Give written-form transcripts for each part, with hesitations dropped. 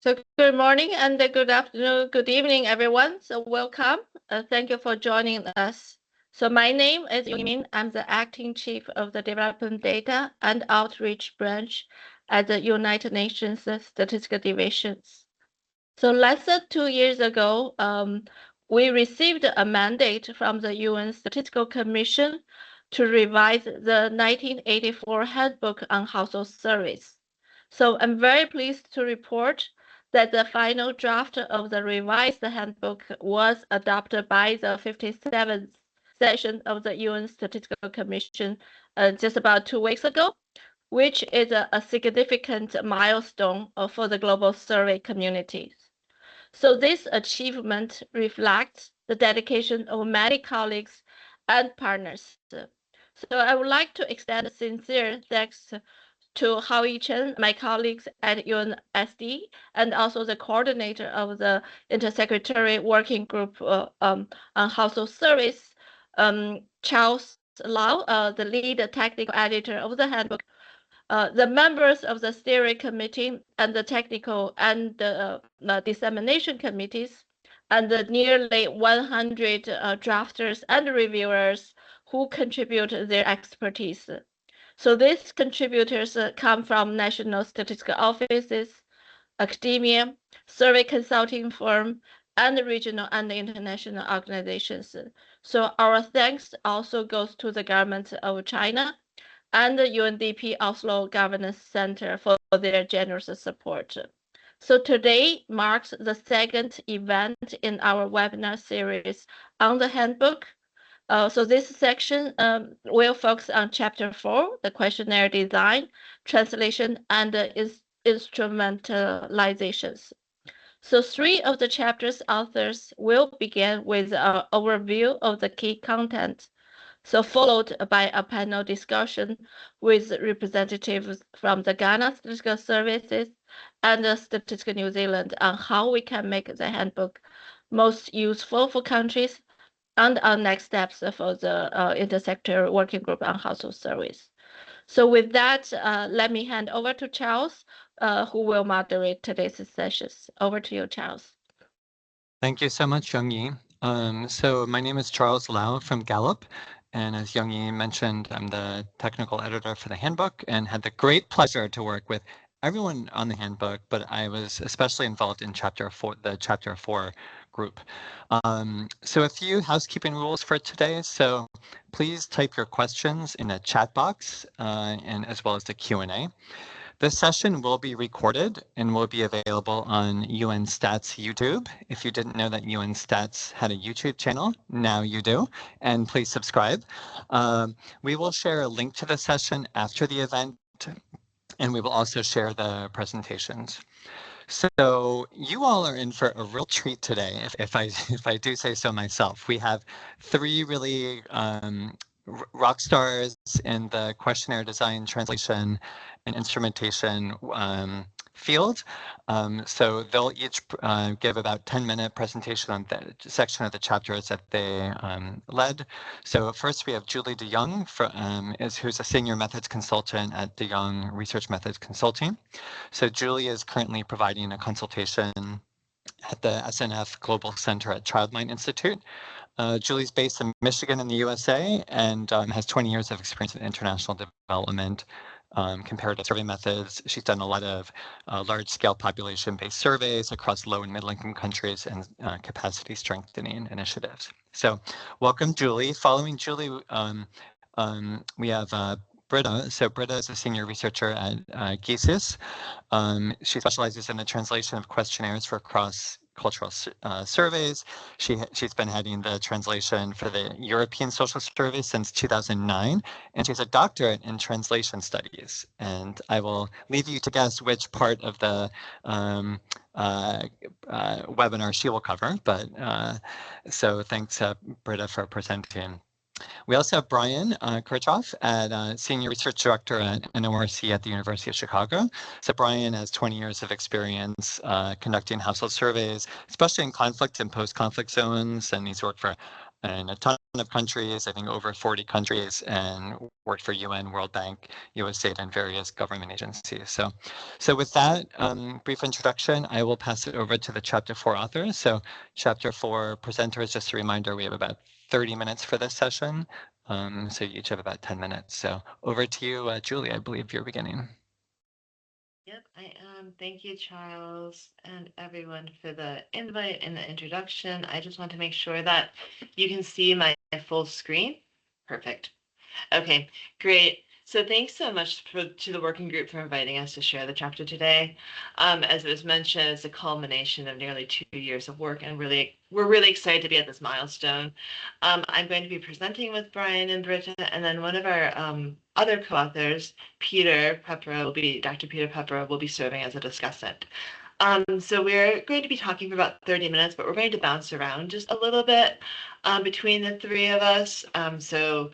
So good morning and good afternoon, good evening, everyone. So welcome. Thank you for joining us. So my name is Yumin. I'm the acting chief of the Development Data and Outreach Branch at the United Nations Statistical Divisions. So less than 2 years ago, we received a mandate from the UN Statistical Commission to revise the 1984 Handbook on Household Surveys. So I'm very pleased to report that the final draft of the revised handbook was adopted by the 57th session of the UN Statistical Commission just about 2 weeks ago, which is a significant milestone for the global survey community. So this achievement reflects the dedication of many colleagues and partners. So I would like to extend sincere thanks to Howie Chen, my colleagues at UNSD, and also the coordinator of the Intersecretary Working Group on Household Service, Charles Lau, the lead technical editor of the handbook, the members of the steering committee and the technical and dissemination committees, and the nearly 100 drafters and reviewers who contribute their expertise. So these contributors come from national statistical offices, academia, survey consulting firm, and regional and international organizations. So our thanks also goes to the government of China and the UNDP Oslo Governance Center for their generous support. So today marks the second event in our webinar series on the handbook. So this section will focus on Chapter 4, the Questionnaire Design, Translation, and Instrumentalizations. So 3 of the chapter's authors will begin with an overview of the key content, so followed by a panel discussion with representatives from the Ghana Statistical Services and the Statistical New Zealand on how we can make the handbook most useful for countries and our next steps for the intersector working group on household service. So with that, let me hand over to Charles, who will moderate today's sessions. Over to you, Charles. Thank you so much, Young-Yi. So my name is Charles Lau from Gallup, and as Young-Yi mentioned, I'm the technical editor for the handbook and had the great pleasure to work with everyone on the handbook, but I was especially involved in the Chapter 4 group. So a few housekeeping rules for today. So please type your questions in the chat box and as well as the Q&A. This session will be recorded and will be available on UN Stats YouTube. If you didn't know that UN Stats had a YouTube channel, now you do, and please subscribe. We will share a link to the session after the event, and we will also share the presentations. So you all are in for a real treat today, if I do say so myself. We have 3 really rock stars in the questionnaire design, translation, and instrumentation field. So they'll each give about 10-minute presentation on the section of the chapters that they led. So first we have Julie de Jong, who's a senior methods consultant at de Jong Research Methods Consulting. So Julie is currently providing a consultation at the SNF Global Center at Childmind Institute. Julie's based in Michigan in the USA and has 20 years of experience in international development, comparative survey methods. She's done a lot of large-scale population-based surveys across low and middle-income countries and capacity strengthening initiatives. So welcome, Julie. Following Julie, we have Britta. So Britta is a senior researcher at GESIS. She specializes in the translation of questionnaires for cross-cultural surveys. She's been heading the translation for the European Social Survey since 2009, and she's a doctorate in translation studies. And I will leave you to guess which part of the webinar she will cover. But so thanks, Britta, for presenting. We also have Brian Kirchhoff, Senior Research Director at NORC at the University of Chicago. So Brian has 20 years of experience conducting household surveys, especially in conflict and post-conflict zones, and he's worked for in a ton of countries, I think over 40 countries, and worked for UN, World Bank, USAID, and various government agencies. So with that brief introduction, I will pass it over to the Chapter 4 authors. So Chapter 4 presenters, just a reminder, we have about 30 minutes for this session. So you each have about 10 minutes. So over to you, Julie, I believe you're beginning. Yep, I am. Thank you, Charles, and everyone for the invite and the introduction. I just want to make sure that you can see my full screen. Perfect. Okay, great. So thanks so much to the working group for inviting us to share the chapter today. As it was mentioned, it's a culmination of nearly 2 years of work, and we're really excited to be at this milestone. I'm going to be presenting with Brian and Britta, and then one of our other co-authors, Dr. Peter Pepper, will be serving as a discussant. So we're going to be talking for about 30 minutes, but we're going to bounce around just a little bit between the three of us. So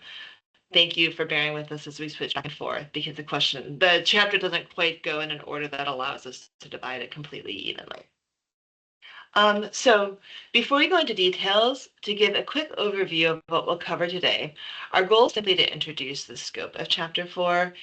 thank you for bearing with us as we switch back and forth because the chapter doesn't quite go in an order that allows us to divide it completely evenly. So before we go into details, to give a quick overview of what we'll cover today, our goal is simply to introduce the scope of Chapter 4,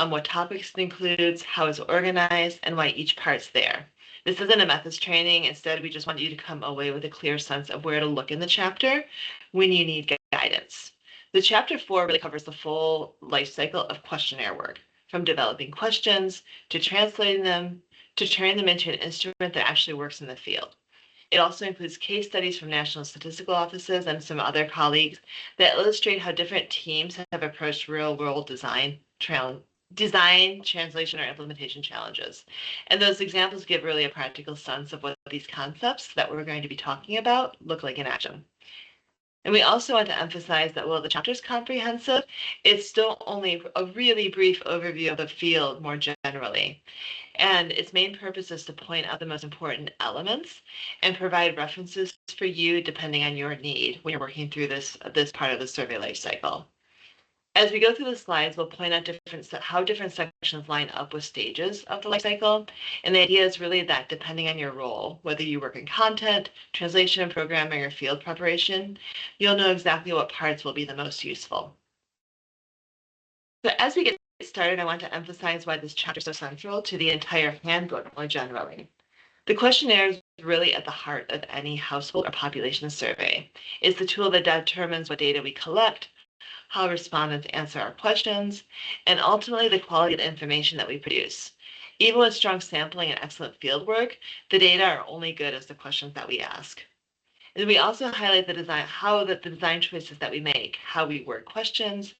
what topics it includes, how it's organized, and why each part's there. This isn't a methods training. Instead, we just want you to come away with a clear sense of where to look in the chapter when you need guidance. The Chapter 4 really covers the full life cycle of questionnaire work, from developing questions to translating them to turning them into an instrument that actually works in the field. It also includes case studies from national statistical offices and some other colleagues that illustrate how different teams have approached real-world design, translation, or implementation challenges. And those examples give really a practical sense of what these concepts that we're going to be talking about look like in action. And we also want to emphasize that while the chapter is comprehensive, it's still only a really brief overview of the field more generally. And its main purpose is to point out the most important elements and provide references for you depending on your need when you're working through this part of the survey life cycle. As we go through the slides, we'll point out how different sections line up with stages of the life cycle. And the idea is really that depending on your role, whether you work in content, translation, programming, or field preparation, you'll know exactly what parts will be the most useful. So as we get started, I want to emphasize why this chapter is so central to the entire handbook more generally. The questionnaire is really at the heart of any household or population survey. It's the tool that determines what data we collect, how respondents answer our questions, and ultimately the quality of the information that we produce. Even with strong sampling and excellent fieldwork, the data are only good as the questions that we ask. And we also highlight the design choices that we make, how we word questions,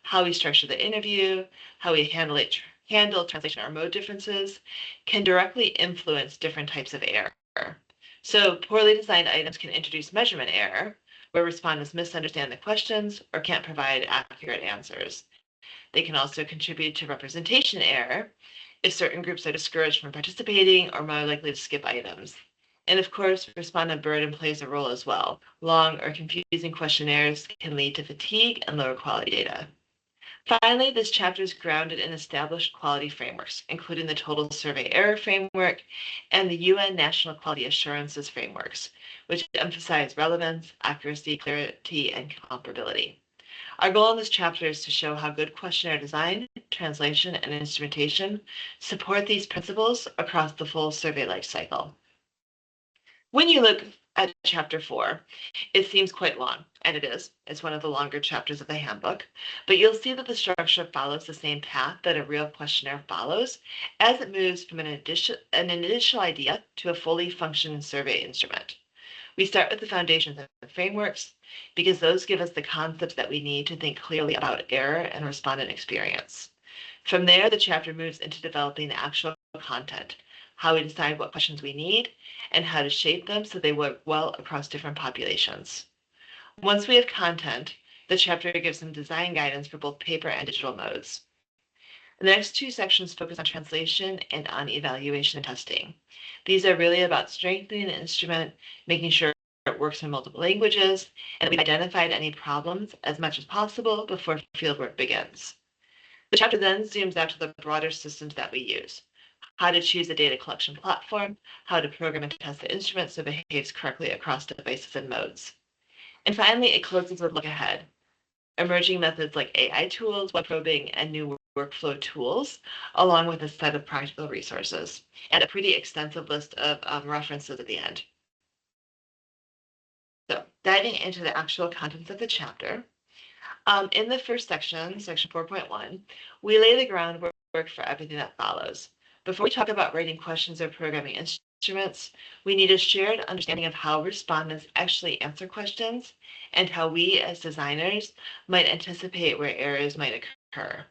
how we structure the interview, how we handle translation or mode differences can directly influence different types of error. So poorly designed items can introduce measurement error, where respondents misunderstand the questions or can't provide accurate answers. They can also contribute to representation error if certain groups are discouraged from participating or more likely to skip items. And of course, respondent burden plays a role as well. Long or confusing questionnaires can lead to fatigue and lower quality data. Finally, this chapter is grounded in established quality frameworks, including the Total Survey Error Framework and the UN National Quality Assurances Frameworks, which emphasize relevance, accuracy, clarity, and comparability. Our goal in this chapter is to show how good questionnaire design, translation, and instrumentation support these principles across the full survey lifecycle. When you look at chapter 4, it seems quite long, and it is. It's one of the longer chapters of the handbook, but you'll see that the structure follows the same path that a real questionnaire follows as it moves from an initial idea to a fully functioning survey instrument. We start with the foundations and frameworks because those give us the concepts that we need to think clearly about error and respondent experience. From there, the chapter moves into developing the actual content, how we decide what questions we need, and how to shape them so they work well across different populations. Once we have content, the chapter gives some design guidance for both paper and digital modes. The next two sections focus on translation and on evaluation and testing. These are really about strengthening the instrument, making sure it works in multiple languages, and that we've identified any problems as much as possible before fieldwork begins. The chapter then zooms out to the broader systems that we use, how to choose a data collection platform, how to program and test the instrument so it behaves correctly across devices and modes. And finally, it closes with look ahead. Emerging methods like AI tools, web probing, and new workflow tools, along with a set of practical resources, and a pretty extensive list of references at the end. So diving into the actual contents of the chapter, in the first section, section 4.1, we lay the groundwork for everything that follows. Before we talk about writing questions or programming instruments, we need a shared understanding of how respondents actually answer questions and how we as designers might anticipate where errors might occur.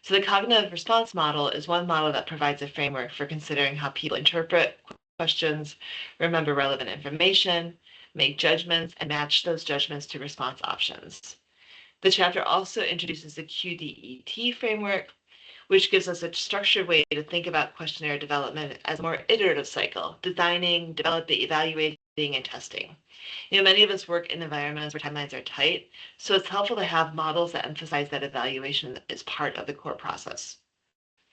So the cognitive response model is one model that provides a framework for considering how people interpret questions, remember relevant information, make judgments, and match those judgments to response options. The chapter also introduces the QDET framework, which gives us a structured way to think about questionnaire development as a more iterative cycle, designing, developing, evaluating, and testing. Many of us work in environments where timelines are tight, so it's helpful to have models that emphasize that evaluation is part of the core process.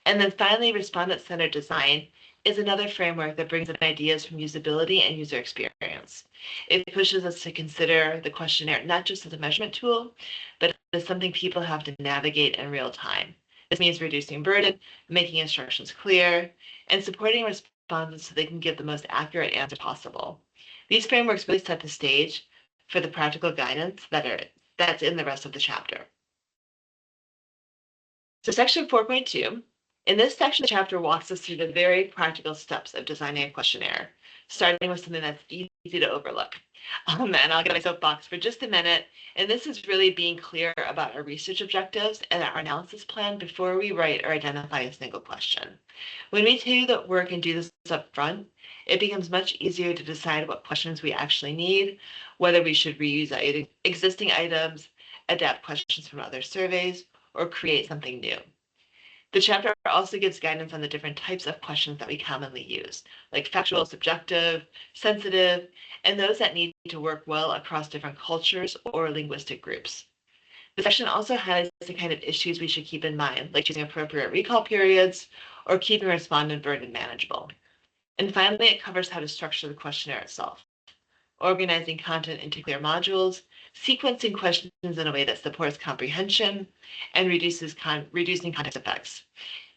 And then finally, respondent-centered design is another framework that brings in ideas from usability and user experience. It pushes us to consider the questionnaire not just as a measurement tool, but as something people have to navigate in real time. This means reducing burden, making instructions clear, and supporting respondents so they can give the most accurate answer possible. These frameworks really set the stage for the practical guidance that's in the rest of the chapter. So section 4.2, in this section, the chapter walks us through the very practical steps of designing a questionnaire, starting with something that's easy to overlook. And I'll get on my soapbox for just a minute. And this is really being clear about our research objectives and our analysis plan before we write or identify a single question. When we do the work and do this up front, it becomes much easier to decide what questions we actually need, whether we should reuse existing items, adapt questions from other surveys, or create something new. The chapter also gives guidance on the different types of questions that we commonly use, like factual, subjective, sensitive, and those that need to work well across different cultures or linguistic groups. The section also highlights the kind of issues we should keep in mind, like choosing appropriate recall periods or keeping respondent burden manageable. And finally, it covers how to structure the questionnaire itself, organizing content into clear modules, sequencing questions in a way that supports comprehension, and reducing context effects,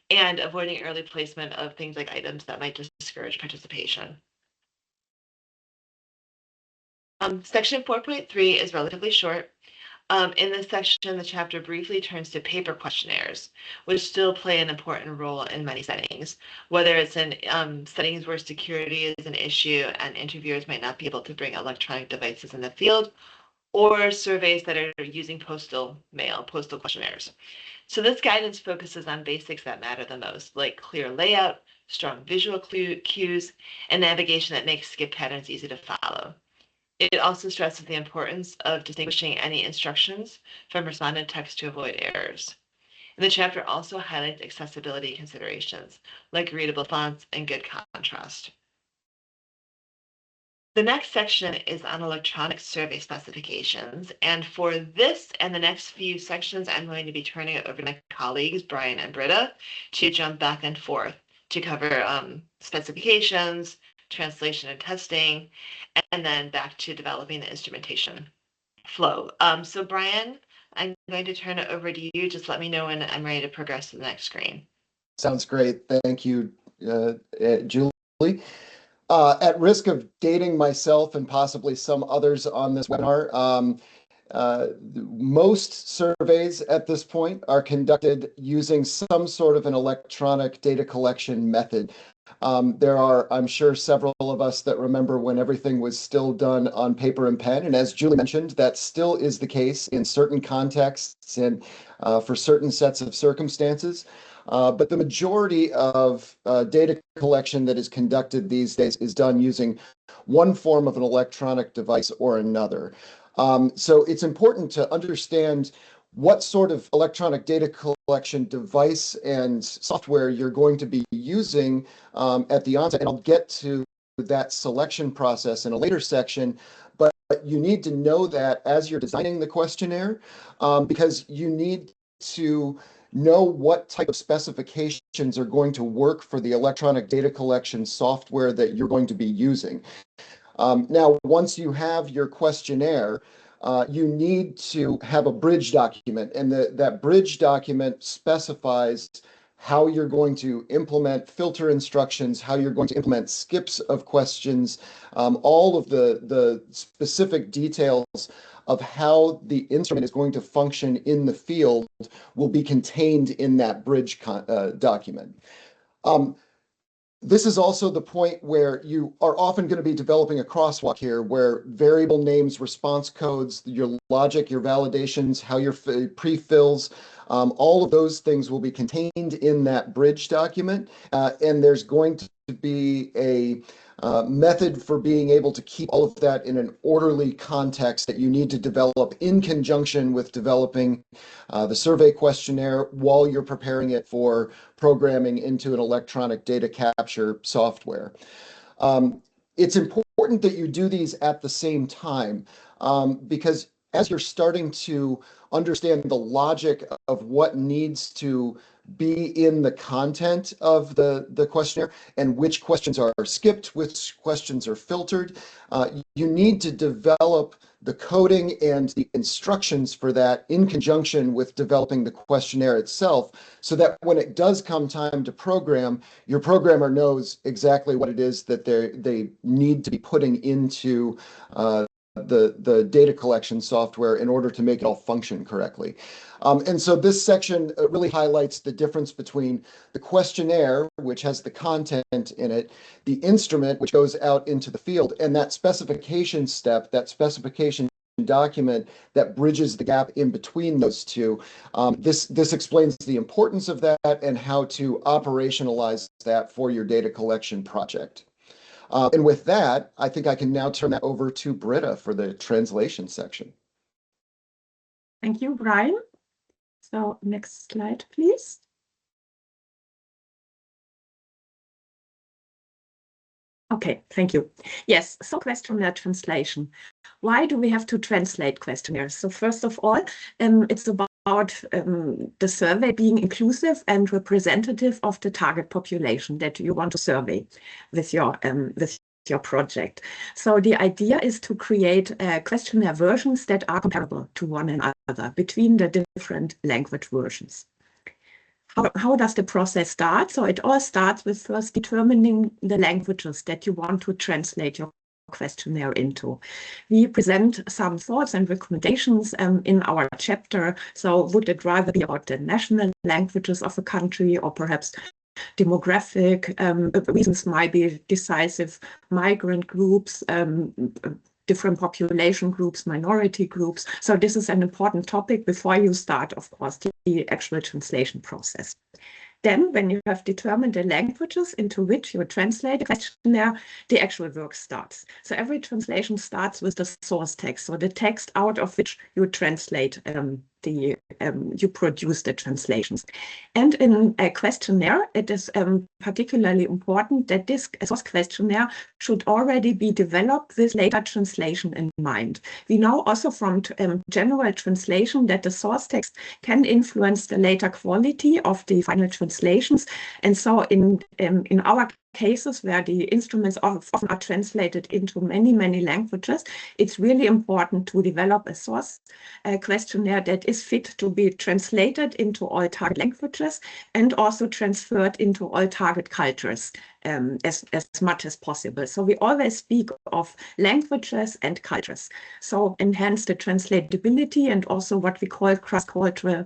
and avoiding early placement of things like items that might discourage participation. Section 4.3 is relatively short. In this section, the chapter briefly turns to paper questionnaires, which still play an important role in many settings, whether it's in settings where security is an issue and interviewers might not be able to bring electronic devices in the field, or surveys that are using postal questionnaires. So this guidance focuses on basics that matter the most, like clear layout, strong visual cues, and navigation that makes skip patterns easy to follow. It also stresses the importance of distinguishing any instructions from respondent text to avoid errors. And the chapter also highlights accessibility considerations, like readable fonts and good contrast. The next section is on electronic survey specifications. And for this and the next few sections, I'm going to be turning it over to my colleagues, Brian and Britta, to jump back and forth to cover specifications, translation and testing, and then back to developing the instrumentation flow. So Brian, I'm going to turn it over to you. Just let me know when I'm ready to progress to the next screen. Sounds great. Thank you, Julie. At risk of dating myself and possibly some others on this webinar, most surveys at this point are conducted using some sort of an electronic data collection method. There are, I'm sure, several of us that remember when everything was still done on paper and pen. And as Julie mentioned, that still is the case in certain contexts and for certain sets of circumstances. But the majority of data collection that is conducted these days is done using one form of an electronic device or another. So it's important to understand what sort of electronic data collection device and software you're going to be using at the onset. And I'll get to that selection process in a later section, but you need to know that as you're designing the questionnaire, because you need to know what type of specifications are going to work for the electronic data collection software that you're going to be using. Now, once you have your questionnaire, you need to have a bridge document, and that bridge document specifies how you're going to implement filter instructions, how you're going to implement skips of questions, all of the specific details of how the instrument is going to function in the field will be contained in that bridge document. This is also the point where you are often going to be developing a crosswalk here, where variable names, response codes, your logic, your validations, how your pre-fills, all of those things will be contained in that bridge document. And there's going to be a method for being able to keep all of that in an orderly context that you need to develop in conjunction with developing the survey questionnaire while you're preparing it for programming into an electronic data capture software. It's important that you do these at the same time because as you're starting to understand the logic of what needs to be in the content of the questionnaire and which questions are skipped, which questions are filtered, you need to develop the coding and the instructions for that in conjunction with developing the questionnaire itself, so that when it does come time to program, your programmer knows exactly what it is that they need to be putting into the data collection software in order to make it all function correctly. And so this section really highlights the difference between the questionnaire, which has the content in it, the instrument, which goes out into the field, and that specification step, that specification document that bridges the gap in between those two. This explains the importance of that and how to operationalize that for your data collection project. And with that, I think I can now turn that over to Britta for the translation section. Thank you, Brian. So next slide, please. Okay, thank you. Yes, so questionnaire translation. Why do we have to translate questionnaires? So first of all, it's about the survey being inclusive and representative of the target population that you want to survey with your project. So the idea is to create questionnaire versions that are comparable to one another between the different language versions. How does the process start? So it all starts with first determining the languages that you want to translate your questionnaire into. We present some thoughts and recommendations in our chapter. So would it rather be about the national languages of a country, or perhaps demographic reasons might be decisive, migrant groups, different population groups, minority groups. So this is an important topic before you start, of course, the actual translation process. Then, when you have determined the languages into which you translate the questionnaire, the actual work starts. So every translation starts with the source text, so the text out of which you translate you produce the translations. And in a questionnaire, it is particularly important that this source questionnaire should already be developed with later translation in mind. We know also from general translation that the source text can influence the later quality of the final translations. And so in our cases where the instruments often are translated into many languages, it's really important to develop a source questionnaire that is fit to be translated into all target languages and also transferred into all target cultures as much as possible. So we always speak of languages and cultures. So enhance the translatability and also what we call cross-cultural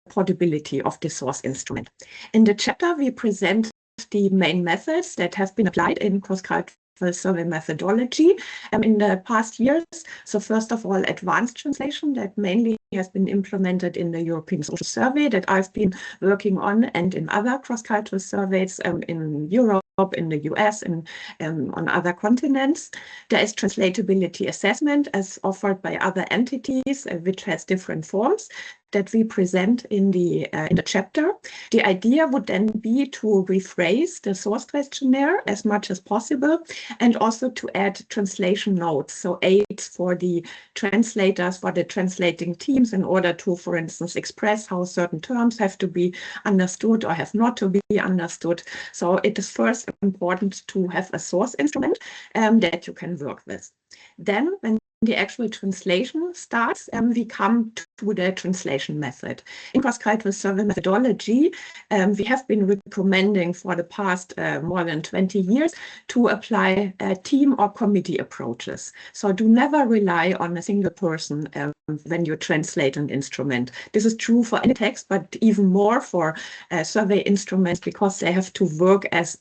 portability of the source instrument. In the chapter, we present the main methods that have been applied in cross-cultural survey methodology in the past years. So first of all, advanced translation that mainly has been implemented in the European Social Survey that I've been working on, and in other cross-cultural surveys in Europe, in the US, and on other continents. There is translatability assessment as offered by other entities, which has different forms that we present in the chapter. The idea would then be to rephrase the source questionnaire as much as possible, and also to add translation notes, so aids for the translators, for the translating teams, in order to, for instance, express how certain terms have to be understood or have not to be understood. So it is first important to have a source instrument that you can work with. Then, when the actual translation starts, we come to the translation method. In cross-cultural survey methodology, we have been recommending for the past more than 20 years to apply team or committee approaches. So do never rely on a single person when you translate an instrument. This is true for any text, but even more for survey instruments, because they have to work as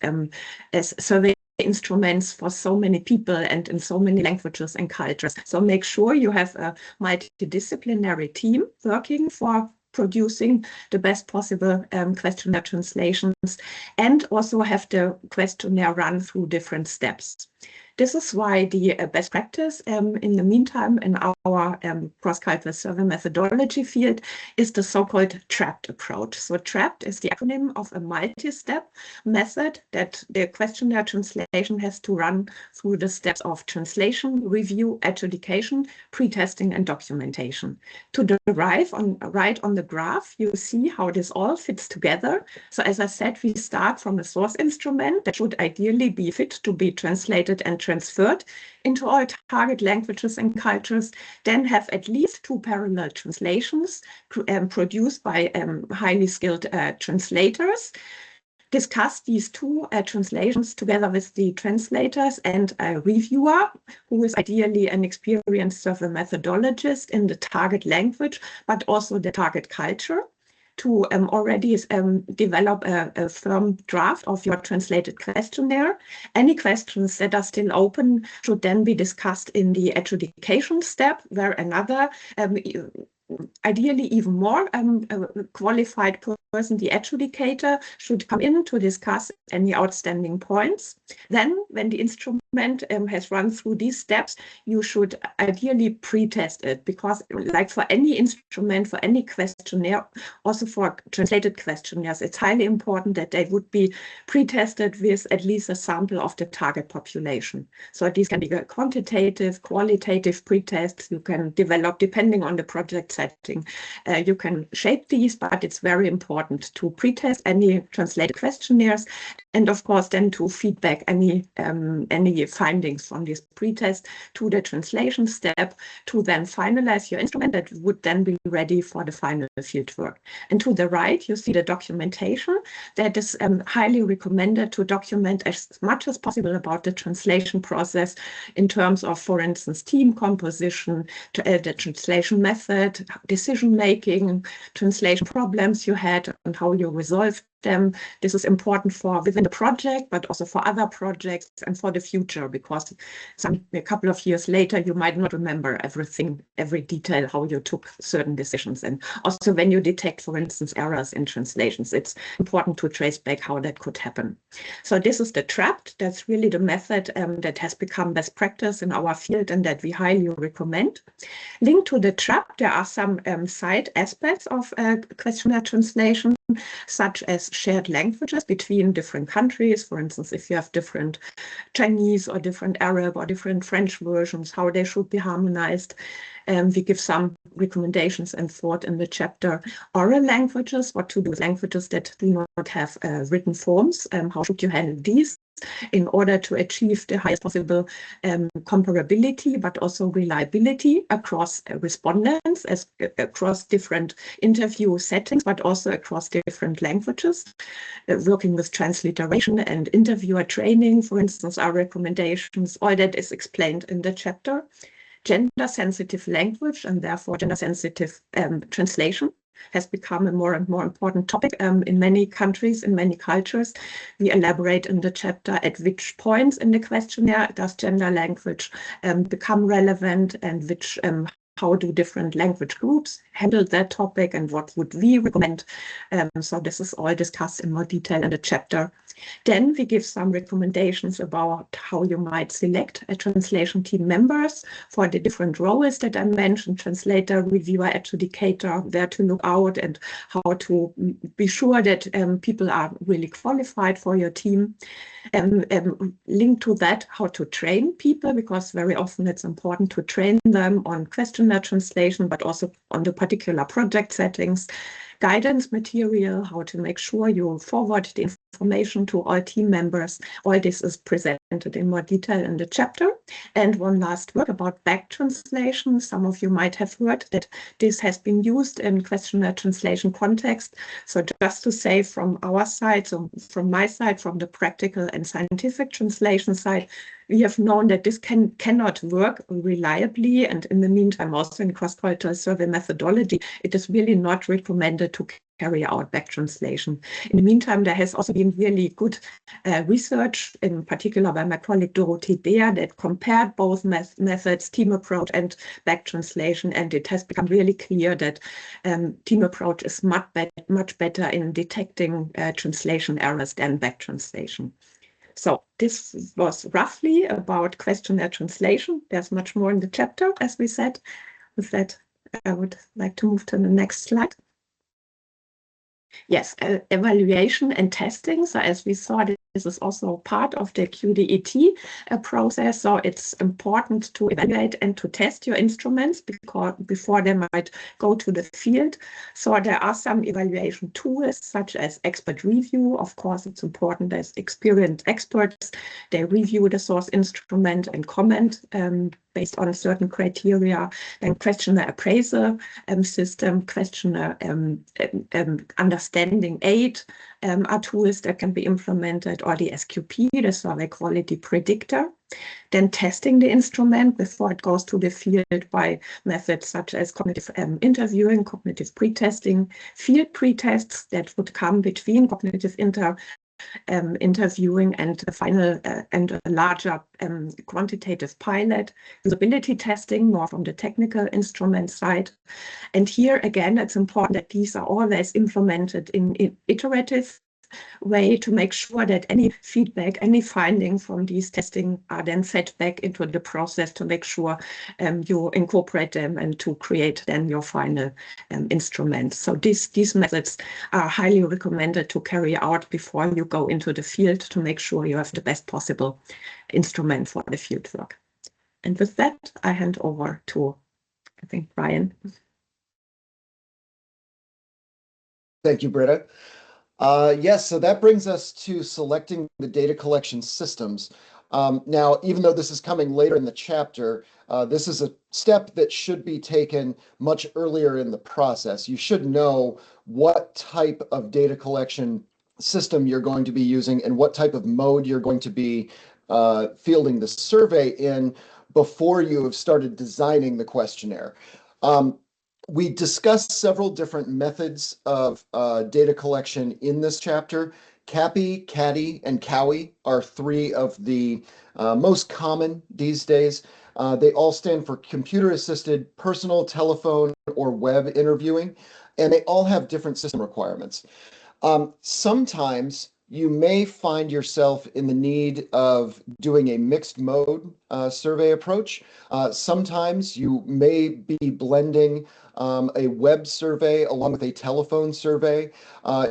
survey instruments for so many people and in so many languages and cultures. So make sure you have a multidisciplinary team working for producing the best possible questionnaire translations, and also have the questionnaire run through different steps. This is why the best practice in the meantime in our cross-cultural survey methodology field is the so-called TRAPPED approach. So TRAPPED is the acronym of a multi-step method that the questionnaire translation has to run through the steps of translation, review, adjudication, pre-testing, and documentation. To the right on the graph, you see how this all fits together. So as I said, we start from a source instrument that should ideally be fit to be translated and transferred into all target languages and cultures, then have at least 2 parallel translations produced by highly skilled translators, discuss these 2 translations together with the translators and a reviewer, who is ideally an experienced survey methodologist in the target language, but also the target culture, to already develop a firm draft of your translated questionnaire. Any questions that are still open should then be discussed in the adjudication step, where another ideally even more qualified person, the adjudicator, should come in to discuss any outstanding points. Then, when the instrument has run through these steps, you should ideally pre-test it, because like for any instrument, for any questionnaire, also for translated questionnaires, it's highly important that they would be pre-tested with at least a sample of the target population. So these can be quantitative, qualitative pre-tests you can develop depending on the project setting. You can shape these, but it's very important to pre-test any translated questionnaires, and of course then to feedback any findings from this pre-test to the translation step, to then finalize your instrument that would then be ready for the final fieldwork. And to the right, you see the documentation that is highly recommended to document as much as possible about the translation process in terms of, for instance, team composition, the translation method, decision-making, translation problems you had and how you resolved them. This is important for within the project, but also for other projects and for the future, because a couple of years later, you might not remember everything, every detail, how you took certain decisions. And also when you detect, for instance, errors in translations, it's important to trace back how that could happen. So this is the TRAPPED. That's really the method that has become best practice in our field and that we highly recommend. Linked to the TRAPPED, there are some side aspects of questionnaire translation, such as shared languages between different countries. For instance, if you have different Chinese or different Arab or different French versions, how they should be harmonized. We give some recommendations and thought in the chapter oral languages, what to do with languages that do not have written forms, how should you handle these in order to achieve the highest possible comparability, but also reliability across respondents, across different interview settings, but also across different languages. Working with transliteration and interviewer training, for instance, are recommendations. All that is explained in the chapter. Gender-sensitive language and therefore gender-sensitive translation has become a more and more important topic in many countries, in many cultures. We elaborate in the chapter at which points in the questionnaire does gender language become relevant, and which how do different language groups handle that topic and what would we recommend. So this is all discussed in more detail in the chapter. Then we give some recommendations about how you might select a translation team members for the different roles that I mentioned: translator, reviewer, adjudicator, where to look out and how to be sure that people are really qualified for your team. Linked to that, how to train people, because very often it's important to train them on questionnaire translation, but also on the particular project settings. Guidance material, how to make sure you forward the information to all team members. All this is presented presented in more detail in the chapter. And one last word about back translation. Some of you might have heard that this has been used in questionnaire translation context. So just to say from our side, so from my side, from the practical and scientific translation side, we have known that this cannot work reliably. And in the meantime, also in cross-cultural survey methodology, it is really not recommended to carry out back translation. In the meantime, there has also been really good research, in particular by my colleague Dorothy Beer, that compared both methods, team approach and back translation, and it has become really clear that team approach is much better in detecting translation errors than back translation. So this was roughly about questionnaire translation. There's much more in the chapter, as we said. With that, I would like to move to the next slide. Yes, evaluation and testing. So as we saw, this is also part of the QDET process. So it's important to evaluate and to test your instruments before they might go to the field. So there are some evaluation tools such as expert review. Of course, it's important as experienced experts, they review the source instrument and comment based on certain criteria. Then questionnaire appraisal system, questionnaire understanding aid are tools that can be implemented, or the SQP, the survey quality predictor. Then testing the instrument before it goes to the field by methods such as cognitive interviewing, cognitive pretesting, field pretests that would come between cognitive interviewing and a final and a larger quantitative pilot, usability testing more from the technical instrument side. And here again, it's important that these are always implemented in iterative way to make sure that any feedback, any finding from these testing are then fed back into the process to make sure you incorporate them and to create then your final instrument. So these methods are highly recommended to carry out before you go into the field to make sure you have the best possible instrument for the field work. And with that, I hand over to, I think, Brian. Thank you, Britta. Yes, so that brings us to selecting the data collection systems. Now, even though this is coming later in the chapter, this is a step that should be taken much earlier in the process. You should know what type of data collection system you're going to be using and what type of mode you're going to be fielding the survey in before you have started designing the questionnaire. We discussed several different methods of data collection in this chapter. CAPI, CADI, and COWI are three of the most common these days. They all stand for computer-assisted personal, telephone, or web interviewing, and they all have different system requirements. Sometimes you may find yourself in the need of doing a mixed mode survey approach. Sometimes you may be blending a web survey along with a telephone survey.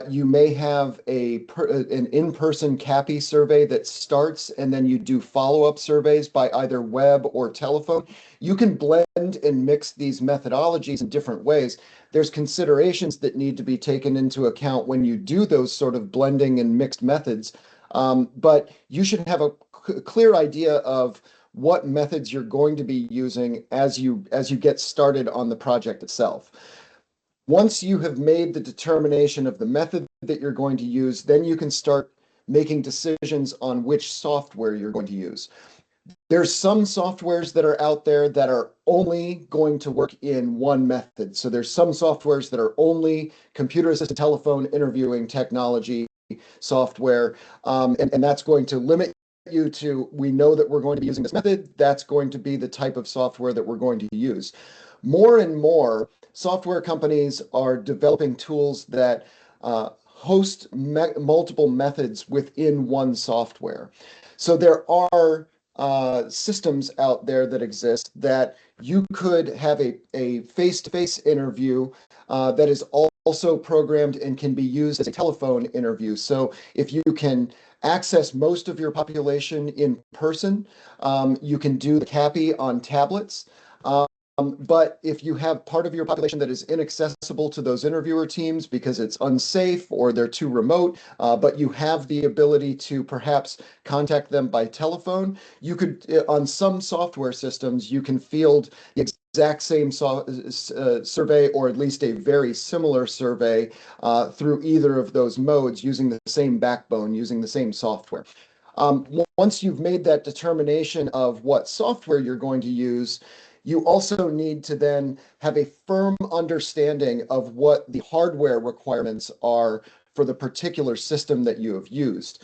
You may have an in-person CAPI survey that starts and then you do follow-up surveys by either web or telephone. You can blend and mix these methodologies in different ways. There's considerations that need to be taken into account when you do those sort of blending and mixed methods, but you should have a clear idea of what methods you're going to be using as you get started on the project itself. Once you have made the determination of the method that you're going to use, then you can start making decisions on which software you're going to use. There's some softwares that are out there that are only going to work in one method. So there's some softwares that are only computer-assisted telephone interviewing technology software, and that's going to limit you to, we know that we're going to be using this method, that's going to be the type of software that we're going to use. More and more software companies are developing tools that host multiple methods within one software. So there are systems out there that exist that you could have a face-to-face interview that is also programmed and can be used as a telephone interview. So if you can access most of your population in person, you can do the CAPI on tablets. But if you have part of your population that is inaccessible to those interviewer teams because it's unsafe or they're too remote, but you have the ability to perhaps contact them by telephone, you could, on some software systems, you can field the exact same survey, or at least a very similar survey, through either of those modes using the same backbone, using the same software. Once you've made that determination of what software you're going to use, you also need to then have a firm understanding of what the hardware requirements are for the particular system that you have used.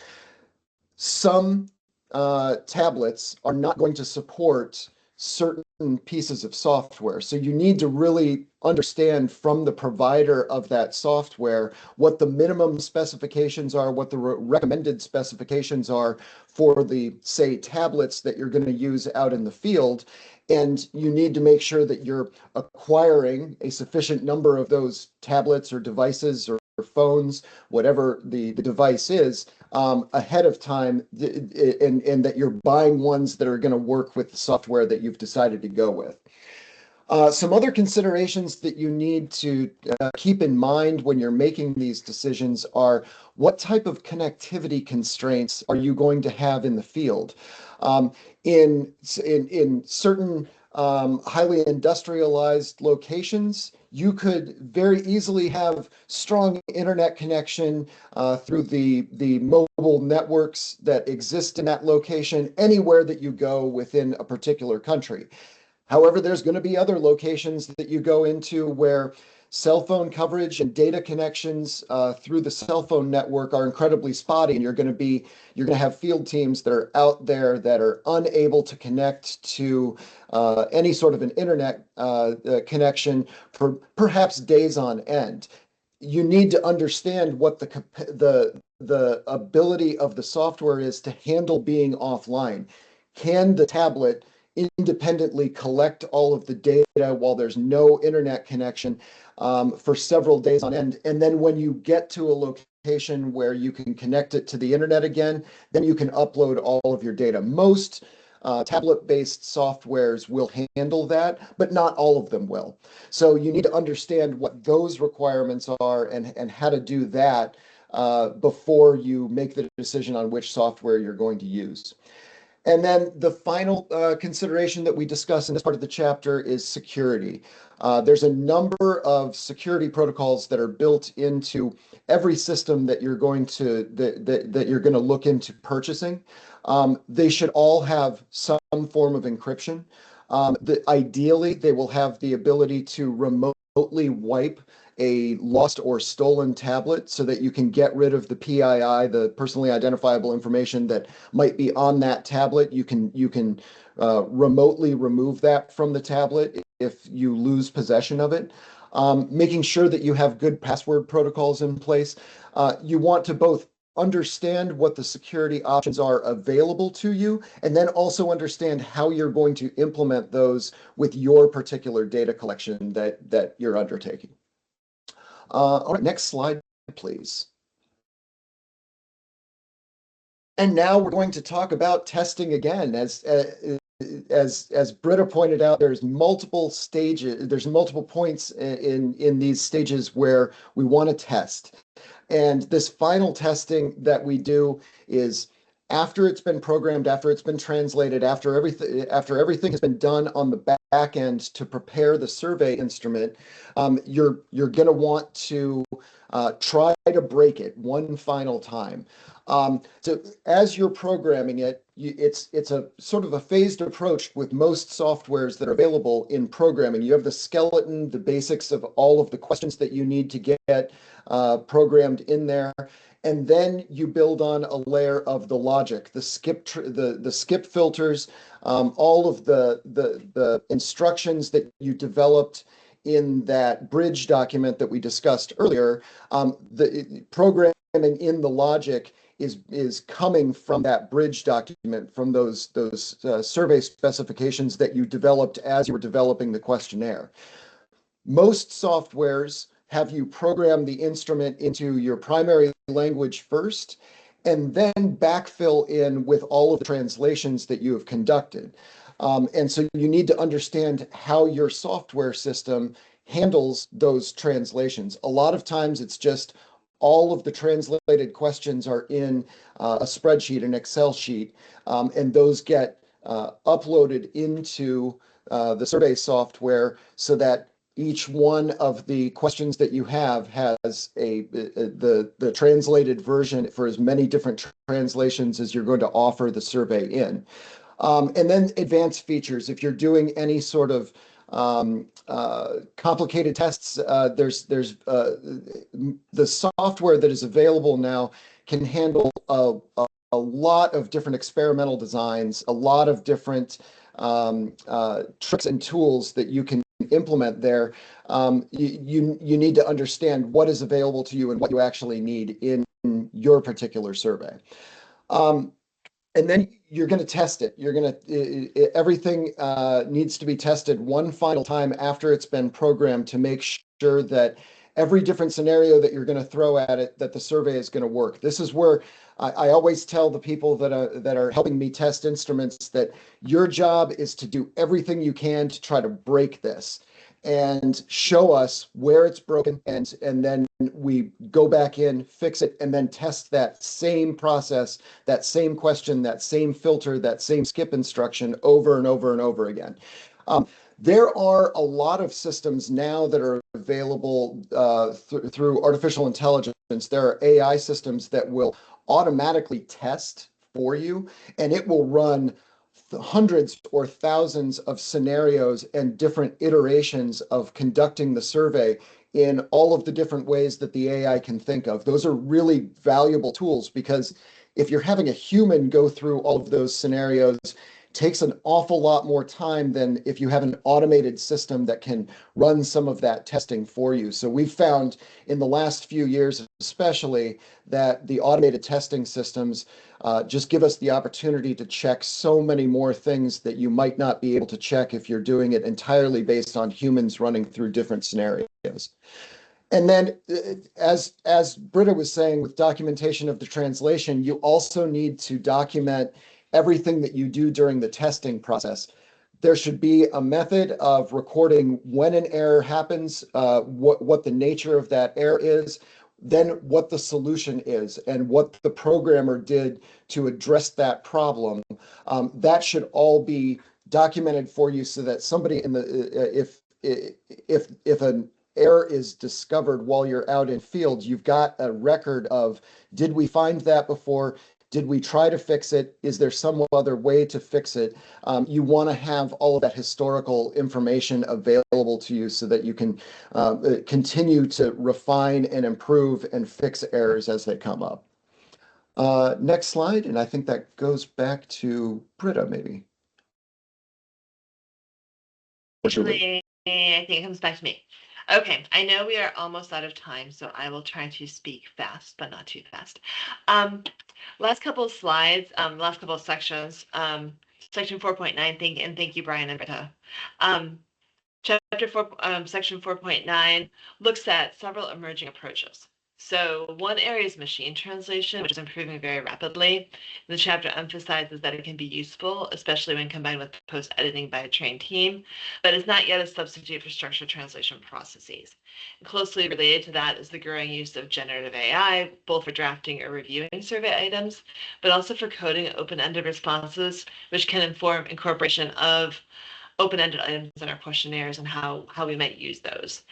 Some tablets are not going to support certain pieces of software. So you need to really understand from the provider of that software what the minimum specifications are, what the recommended specifications are for the, say, tablets that you're going to use out in the field. And you need to make sure that you're acquiring a sufficient number of those tablets or devices or phones, whatever the device is, ahead of time, and that you're buying ones that are going to work with the software that you've decided to go with. Some other considerations that you need to keep in mind when you're making these decisions are what type of connectivity constraints are you going to have in the field? In certain highly industrialized locations, you could very easily have strong internet connection through the mobile networks that exist in that location anywhere that you go within a particular country. However, there's going to be other locations that you go into where cell phone coverage and data connections through the cell phone network are incredibly spotty, and you're going to have field teams that are out there that are unable to connect to any sort of an internet connection for perhaps days on end. You need to understand what the ability of the software is to handle being offline. Can the tablet independently collect all of the data while there's no internet connection for several days on end? And then when you get to a location where you can connect it to the internet again, then you can upload all of your data. Most tablet-based softwares will handle that, but not all of them will. So you need to understand what those requirements are and how to do that before you make the decision on which software you're going to use. And then the final consideration that we discuss in this part of the chapter is security. There's a number of security protocols that are built into every system that you're going to look into purchasing. They should all have some form of encryption. Ideally, they will have the ability to remotely wipe a lost or stolen tablet so that you can get rid of the PII, the personally identifiable information that might be on that tablet. You can remotely remove that from the tablet if you lose possession of it. Making sure that you have good password protocols in place. You want to both understand what the security options are available to you, and then also understand how you're going to implement those with your particular data collection that you're undertaking. All right, next slide, please. And now we're going to talk about testing again. As Britta pointed out, there's multiple stages, there's multiple points in these stages where we want to test. And this final testing that we do is after it's been programmed, after it's been translated, after everything has been done on the back end to prepare the survey instrument, you're going to want to try to break it one final time. So as you're programming it, it's a sort of a phased approach with most softwares that are available in programming. You have the skeleton, the basics of all of the questions that you need to get programmed in there. And then you build on a layer of the logic, the skip filters, all of the instructions that you developed in that bridge document that we discussed earlier. The programming in the logic is coming from that bridge document, from those survey specifications that you developed as you were developing the questionnaire. Most softwares have you program the instrument into your primary language first, and then backfill in with all of the translations that you have conducted. And so you need to understand how your software system handles those translations. A lot of times it's just all of the translated questions are in a spreadsheet, an Excel sheet, and those get uploaded into the survey software so that each one of the questions that you have has the translated version for as many different translations as you're going to offer the survey in. And then advanced features. If you're doing any sort of complicated tests, there's the software that is available now can handle a lot of different experimental designs, a lot of different tricks and tools that you can implement there. You need to understand what is available to you and what you actually need in your particular survey. And then you're going to test it. You're going to, everything needs to be tested one final time after it's been programmed to make sure that every different scenario that you're going to throw at it, that the survey is going to work. This is where I always tell the people that are helping me test instruments that your job is to do everything you can to try to break this and show us where it's broken, and then we go back in, fix it, and then test that same process, that same question, that same filter, that same skip instruction over and over and over again. There are a lot of systems now that are available through artificial intelligence. There are AI systems that will automatically test for you, and it will run hundreds or thousands of scenarios and different iterations of conducting the survey in all of the different ways that the AI can think of. Those are really valuable tools because if you're having a human go through all of those scenarios, it takes an awful lot more time than if you have an automated system that can run some of that testing for you. So we've found in the last few years, especially, that the automated testing systems just give us the opportunity to check so many more things that you might not be able to check if you're doing it entirely based on humans running through different scenarios. And then, as Britta was saying, with documentation of the translation, you also need to document everything that you do during the testing process. There should be a method of recording when an error happens, what the nature of that error is, then what the solution is, and what the programmer did to address that problem. That should all be documented for you so that somebody in the if an error is discovered while you're out in field, you've got a record of, did we find that before? Did we try to fix it? Is there some other way to fix it? You want to have all of that historical information available to you so that you can continue to refine and improve and fix errors as they come up. Next slide, and I think that goes back to Britta, maybe. Actually, I think it comes back to me. Okay, I know we are almost out of time, so I will try to speak fast, but not too fast. Last couple of slides, last couple of sections. Section 4.9, thank you, Brian and Britta. Chapter 4, section 4.9 looks at several emerging approaches. So one area is machine translation, which is improving very rapidly. The chapter emphasizes that it can be useful, especially when combined with post-editing by a trained team, but it's not yet a substitute for structured translation processes. And closely related to that is the growing use of generative AI, both for drafting or reviewing survey items, but also for coding open-ended responses, which can inform incorporation of open-ended items in our questionnaires and how we might use those.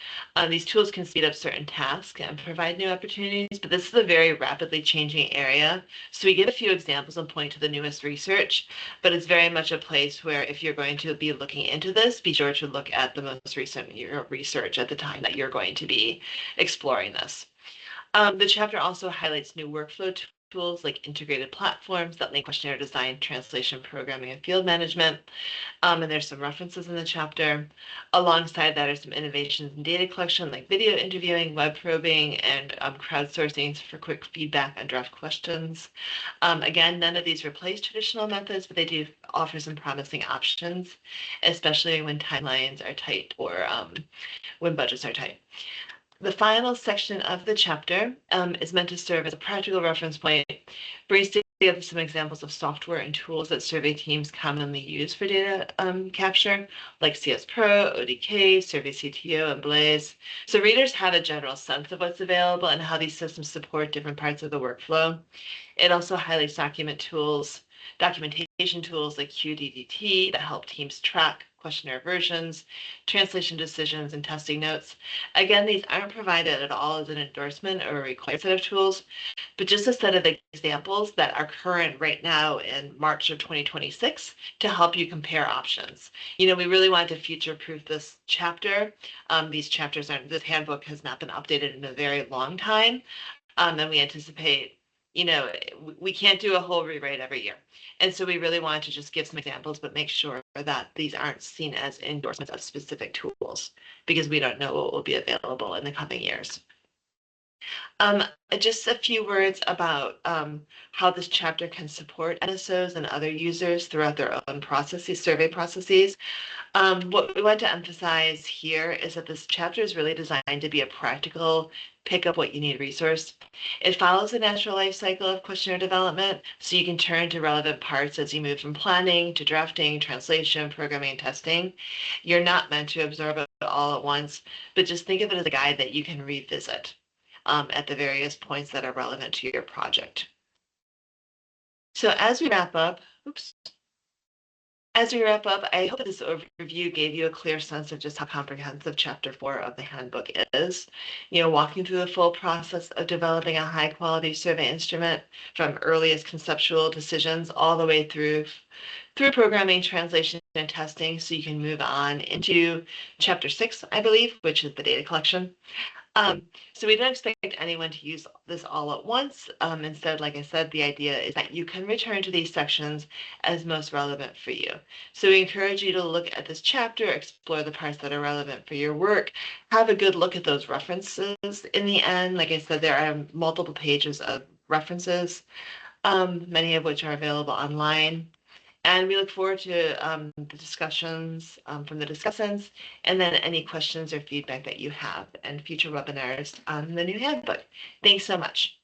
These tools can speed up certain tasks and provide new opportunities, but this is a very rapidly changing area. So we give a few examples and point to the newest research, but it's very much a place where if you're going to be looking into this, be sure to look at the most recent research at the time that you're going to be exploring this. The chapter also highlights new workflow tools like integrated platforms that link questionnaire design, translation, programming, and field management. And there's some references in the chapter. Alongside that are some innovations in data collection like video interviewing, web probing, and crowdsourcing for quick feedback on draft questions. Again, none of these replace traditional methods, but they do offer some promising options, especially when timelines are tight or when budgets are tight. The final section of the chapter is meant to serve as a practical reference point, brings together some examples of software and tools that survey teams commonly use for data capture, like CS Pro, ODK, Survey CTO, and Blaze. So readers have a general sense of what's available and how these systems support different parts of the workflow. It also highlights documentation tools like QDDT that help teams track questionnaire versions, translation decisions, and testing notes. Again, these aren't provided at all as an endorsement or a required set of tools, but just a set of examples that are current right now in March of 2026 to help you compare options. We really wanted to future-proof this chapter. This handbook has not been updated in a very long time, and we anticipate we can't do a whole rewrite every year. And so we really wanted to just give some examples, but make sure that these aren't seen as endorsements of specific tools because we don't know what will be available in the coming years. Just a few words about how this chapter can support NSOs and other users throughout their own survey processes. What we want to emphasize here is that this chapter is really designed to be a practical pick up what you need resource. It follows the natural life cycle of questionnaire development, so you can turn to relevant parts as you move from planning to drafting, translation, programming, and testing. You're not meant to absorb it all at once, but just think of it as a guide that you can revisit at the various points that are relevant to your project. So as we wrap up, I hope this overview gave you a clear sense of just how comprehensive Chapter 4 of the handbook is. Walking through the full process of developing a high-quality survey instrument from earliest conceptual decisions all the way through programming, translation, and testing, so you can move on into Chapter 6, I believe, which is the data collection. So we don't expect anyone to use this all at once. Instead, like I said, the idea is that you can return to these sections as most relevant for you. So we encourage you to look at this chapter, explore the parts that are relevant for your work, have a good look at those references. In the end, like I said, there are multiple pages of references, many of which are available online. And we look forward to the discussions from the discussants, and then any questions or feedback that you have and future webinars on the new handbook. Thanks so much.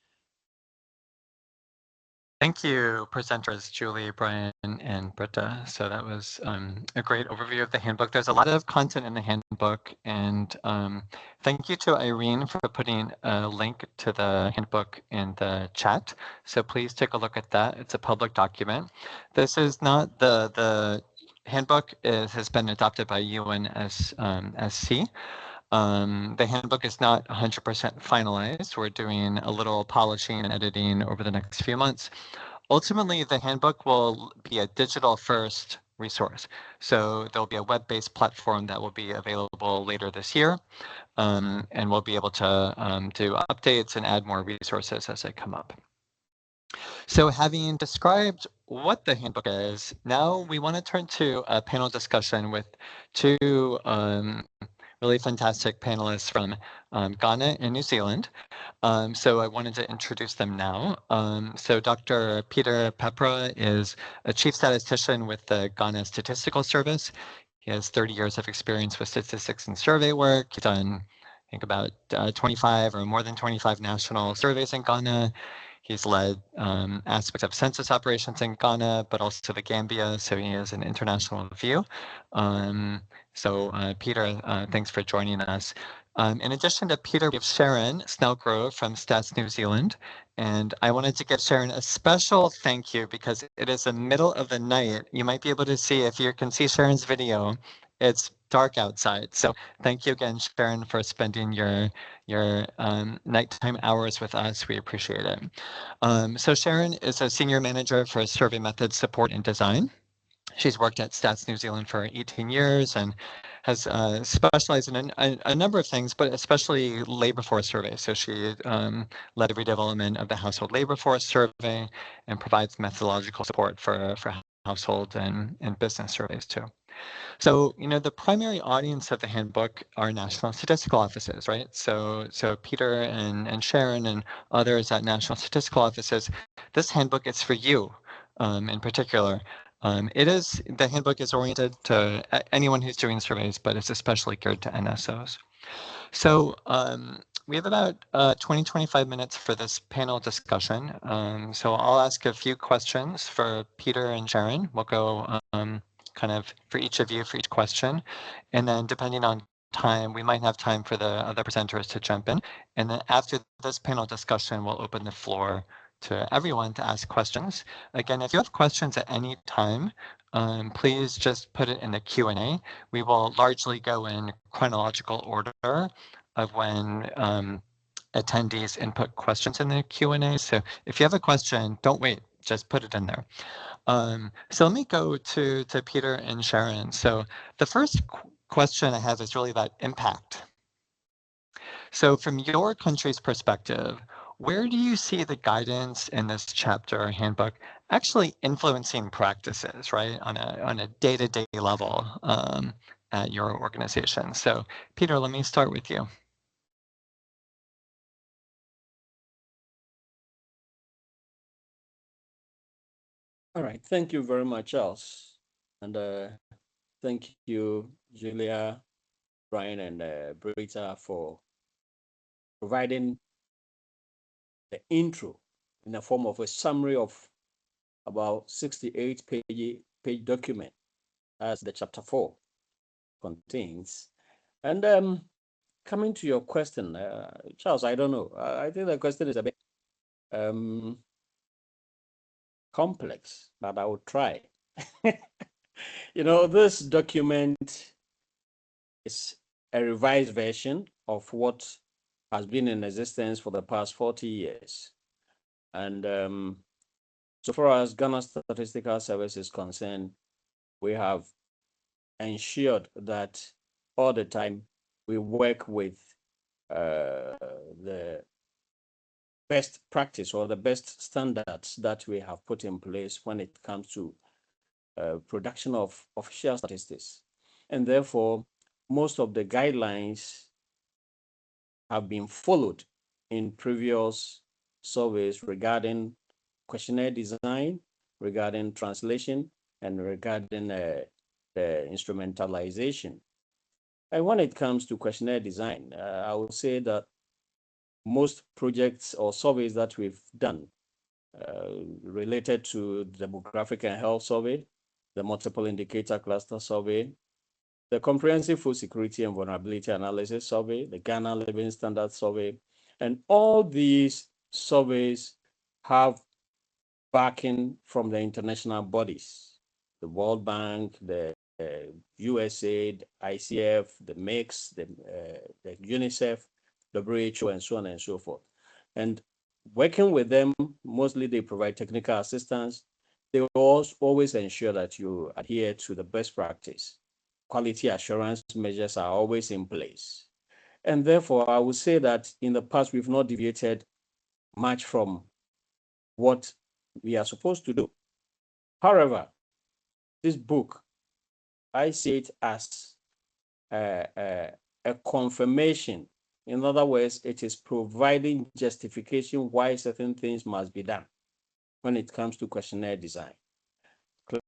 Thank you, presenters Julie, Brian, and Britta. So that was a great overview of the handbook. There's a lot of content in the handbook, and thank you to Irene for putting a link to the handbook in the chat. So please take a look at that. It's a public document. This is not the handbook has been adopted by UNSC. The handbook is not 100% finalized. We're doing a little polishing and editing over the next few months. Ultimately, the handbook will be a digital-first resource. So there'll be a web-based platform that will be available later this year, and we'll be able to do updates and add more resources as they come up. So having described what the handbook is, now we want to turn to a panel discussion with two really fantastic panelists from Ghana and New Zealand. So I wanted to introduce them now. So Dr. Peter Pepra is a chief statistician with the Ghana Statistical Service. He has 30 years of experience with statistics and survey work. He's done, I think, about 25 or more than 25 national surveys in Ghana. He's led aspects of census operations in Ghana, but also the Gambia, so he has an international view. Peter, thanks for joining us. In addition to Peter, we have Sharon Snellgrove from Stats New Zealand. And I wanted to give Sharon a special thank you because it is the middle of the night. You might be able to see, if you can see Sharon's video, it's dark outside. So thank you again, Sharon, for spending your nighttime hours with us. We appreciate it. So Sharon is a senior manager for survey methods support and design. She's worked at Stats New Zealand for 18 years and has specialized in a number of things, but especially labor force surveys. So she led the redevelopment of the household labor force survey and provides methodological support for household and business surveys too. So, the primary audience of the handbook are national statistical offices, right? So Peter and Sharon and others at national statistical offices, this handbook is for you in particular. The handbook is oriented to anyone who's doing surveys, but it's especially geared to NSOs. So we have about 20-25 minutes for this panel discussion. So I'll ask a few questions for Peter and Sharon. We'll go kind of for each of you for each question. And then depending on time, we might have time for the other presenters to jump in. And then after this panel discussion, we'll open the floor to everyone to ask questions. Again, if you have questions at any time, please just put it in the Q&A. We will largely go in chronological order of when attendees input questions in the Q&A. So if you have a question, don't wait, just put it in there. So let me go to Peter and Sharon. So the first question I have is really about impact. So from your country's perspective, where do you see the guidance in this chapter or handbook actually influencing practices, right, on a day-to-day level at your organization? So Peter, let me start with you. All right, thank you very much, Charles. And thank you, Julia, Brian, and Britta for providing the intro in the form of a summary of about 68-page document as the chapter 4 contains. And coming to your question, Charles, I don't know. I think the question is a bit complex, but I will try. You know, this document is a revised version of what has been in existence for the past 40 years. And so far as Ghana Statistical Service is concerned, we have ensured that all the time we work with the best practice or the best standards that we have put in place when it comes to production of official statistics. And therefore, most of the guidelines have been followed in previous surveys regarding questionnaire design, regarding translation, and regarding the instrumentalization. And when it comes to questionnaire design, I would say that most projects or surveys that we've done related to the demographic and health survey, the multiple indicator cluster survey, the Comprehensive Food Security and Vulnerability Analysis Survey, the Ghana Living Standards Survey, and all these surveys have backing from the international bodies, the World Bank, the USAID, ICF, the MIX, the UNICEF, WHO, and so on and so forth. And working with them, mostly they provide technical assistance. They always ensure that you adhere to the best practice. Quality assurance measures are always in place. And therefore, I would say that in the past, we've not deviated much from what we are supposed to do. However, this book, I see it as a confirmation. In other words, it is providing justification why certain things must be done when it comes to questionnaire design.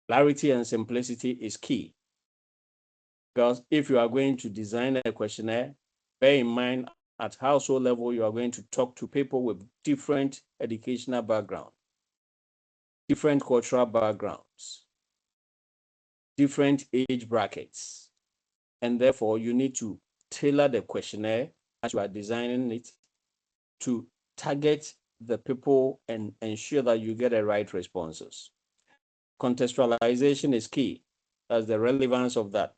Clarity and simplicity is key. Because if you are going to design a questionnaire, bear in mind at household level, you are going to talk to people with different educational background, different cultural backgrounds, different age brackets. And therefore, you need to tailor the questionnaire as you are designing it to target the people and ensure that you get the right responses. Contextualization is key. That's the relevance of that.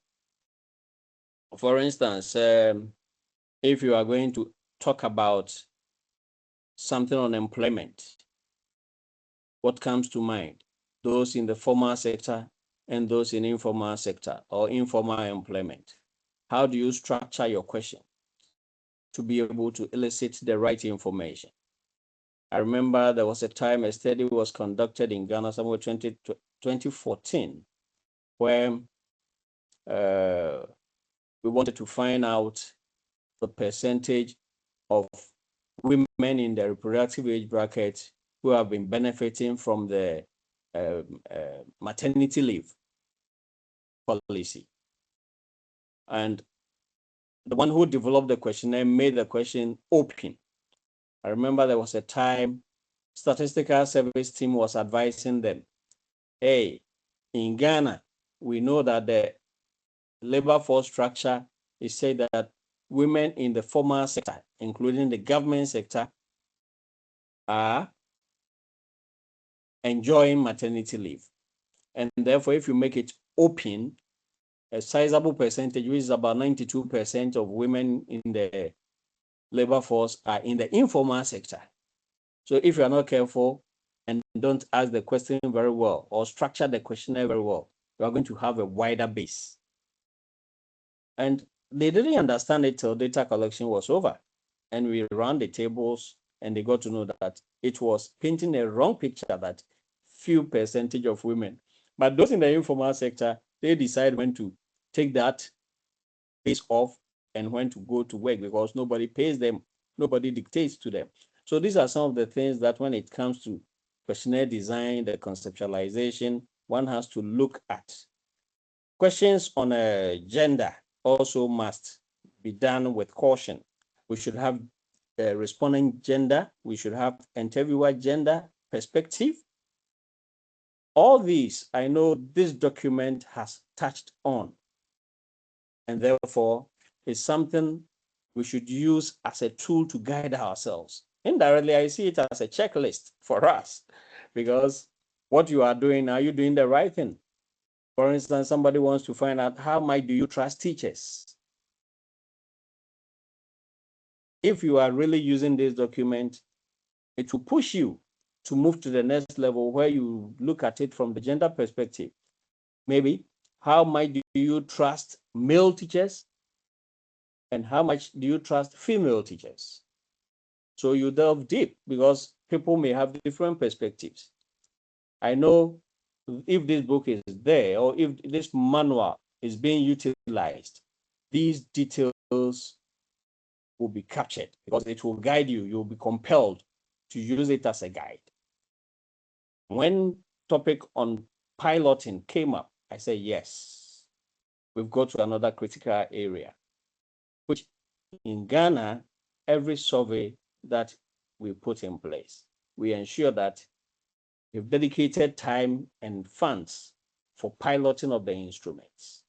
For instance, if you are going to talk about something on employment, what comes to mind? Those in the formal sector and those in informal sector or informal employment. How do you structure your question to be able to elicit the right information? I remember there was a time a study was conducted in Ghana, somewhere 2014, where we wanted to find out the percentage of women in the reproductive age bracket who have been benefiting from the maternity leave policy. And the one who developed the questionnaire made the question open. I remember there was a time statistical service team was advising them, hey, in Ghana, we know that the labor force structure is said that women in the formal sector, including the government sector, are enjoying maternity leave. And therefore, if you make it open, a sizable percentage, which is about 92% of women in the labor force, are in the informal sector. So if you are not careful and don't ask the question very well or structure the questionnaire very well, you are going to have a wider base. And they didn't understand it till data collection was over. And we ran the tables and they got to know that it was painting a wrong picture that few percentage of women. But those in the informal sector, they decide when to take that base off and when to go to work because nobody pays them, nobody dictates to them. So these are some of the things that when it comes to questionnaire design, the conceptualization, one has to look at. Questions on gender also must be done with caution. We should have responding gender. We should have interviewer gender perspective. All these, I know this document has touched on, and therefore is something we should use as a tool to guide ourselves. Indirectly, I see it as a checklist for us, because what you are doing, are you doing the right thing? For instance, somebody wants to find out how much do you trust teachers? If you are really using this document, it will push you to move to the next level where you look at it from the gender perspective. Maybe, how much do you trust male teachers? And how much do you trust female teachers? So you delve deep because people may have different perspectives. I know if this book is there or if this manual is being utilized, these details will be captured because it will guide you. You'll be compelled to use it as a guide. When topic on piloting came up, I said, yes, we've got to another critical area, which in Ghana, every survey that we put in place, we ensure that we've dedicated time and funds for piloting of the instruments.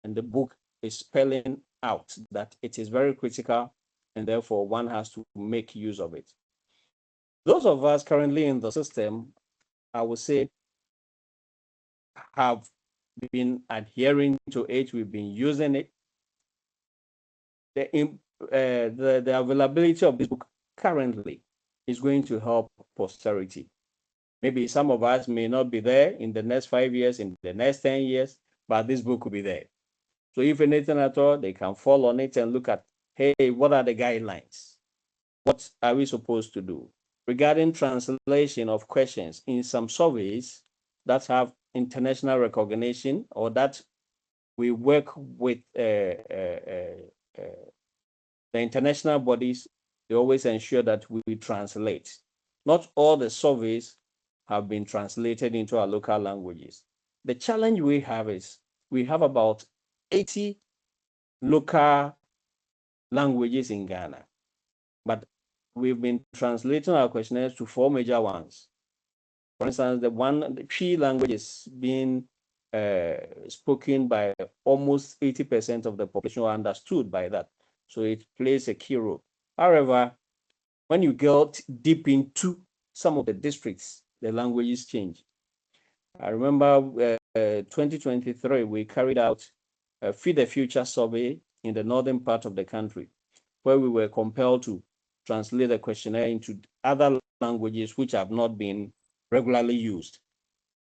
And the book is spelling out that it is very critical and therefore one has to make use of it. Those of us currently in the system, I would say, have been adhering to it, we've been using it. The availability of this book currently is going to help posterity. Maybe some of us may not be there in the next 5 years, in the next 10 years, but this book will be there. So if anything at all, they can fall on it and look at, hey, what are the guidelines? What are we supposed to do? Regarding translation of questions in some surveys that have international recognition or that we work with the international bodies, they always ensure that we translate. Not all the surveys have been translated into our local languages. The challenge we have is we have about 80 local languages in Ghana, but we've been translating our questionnaires to 4 major ones. For instance, the Twi language is being spoken by almost 80% of the population, or understood by that. So it plays a key role. However, when you get deep into some of the districts, the languages change. I remember 2023, we carried out a Feed the Future survey in the northern part of the country, where we were compelled to translate the questionnaire into other languages which have not been regularly used.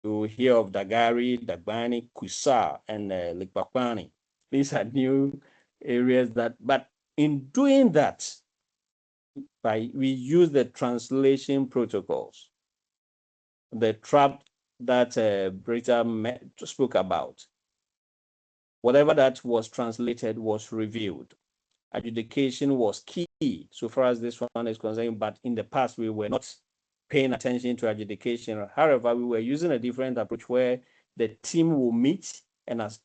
You hear of Dagari, Dagbani, Kusa, and Likbakwani. These are new areas that, but in doing that, we use the translation protocols, the trap that Britta spoke about. Whatever that was translated was reviewed. Adjudication was key so far as this one is concerned, but in the past we were not paying attention to adjudication. However, we were using a different approach where the team will meet and as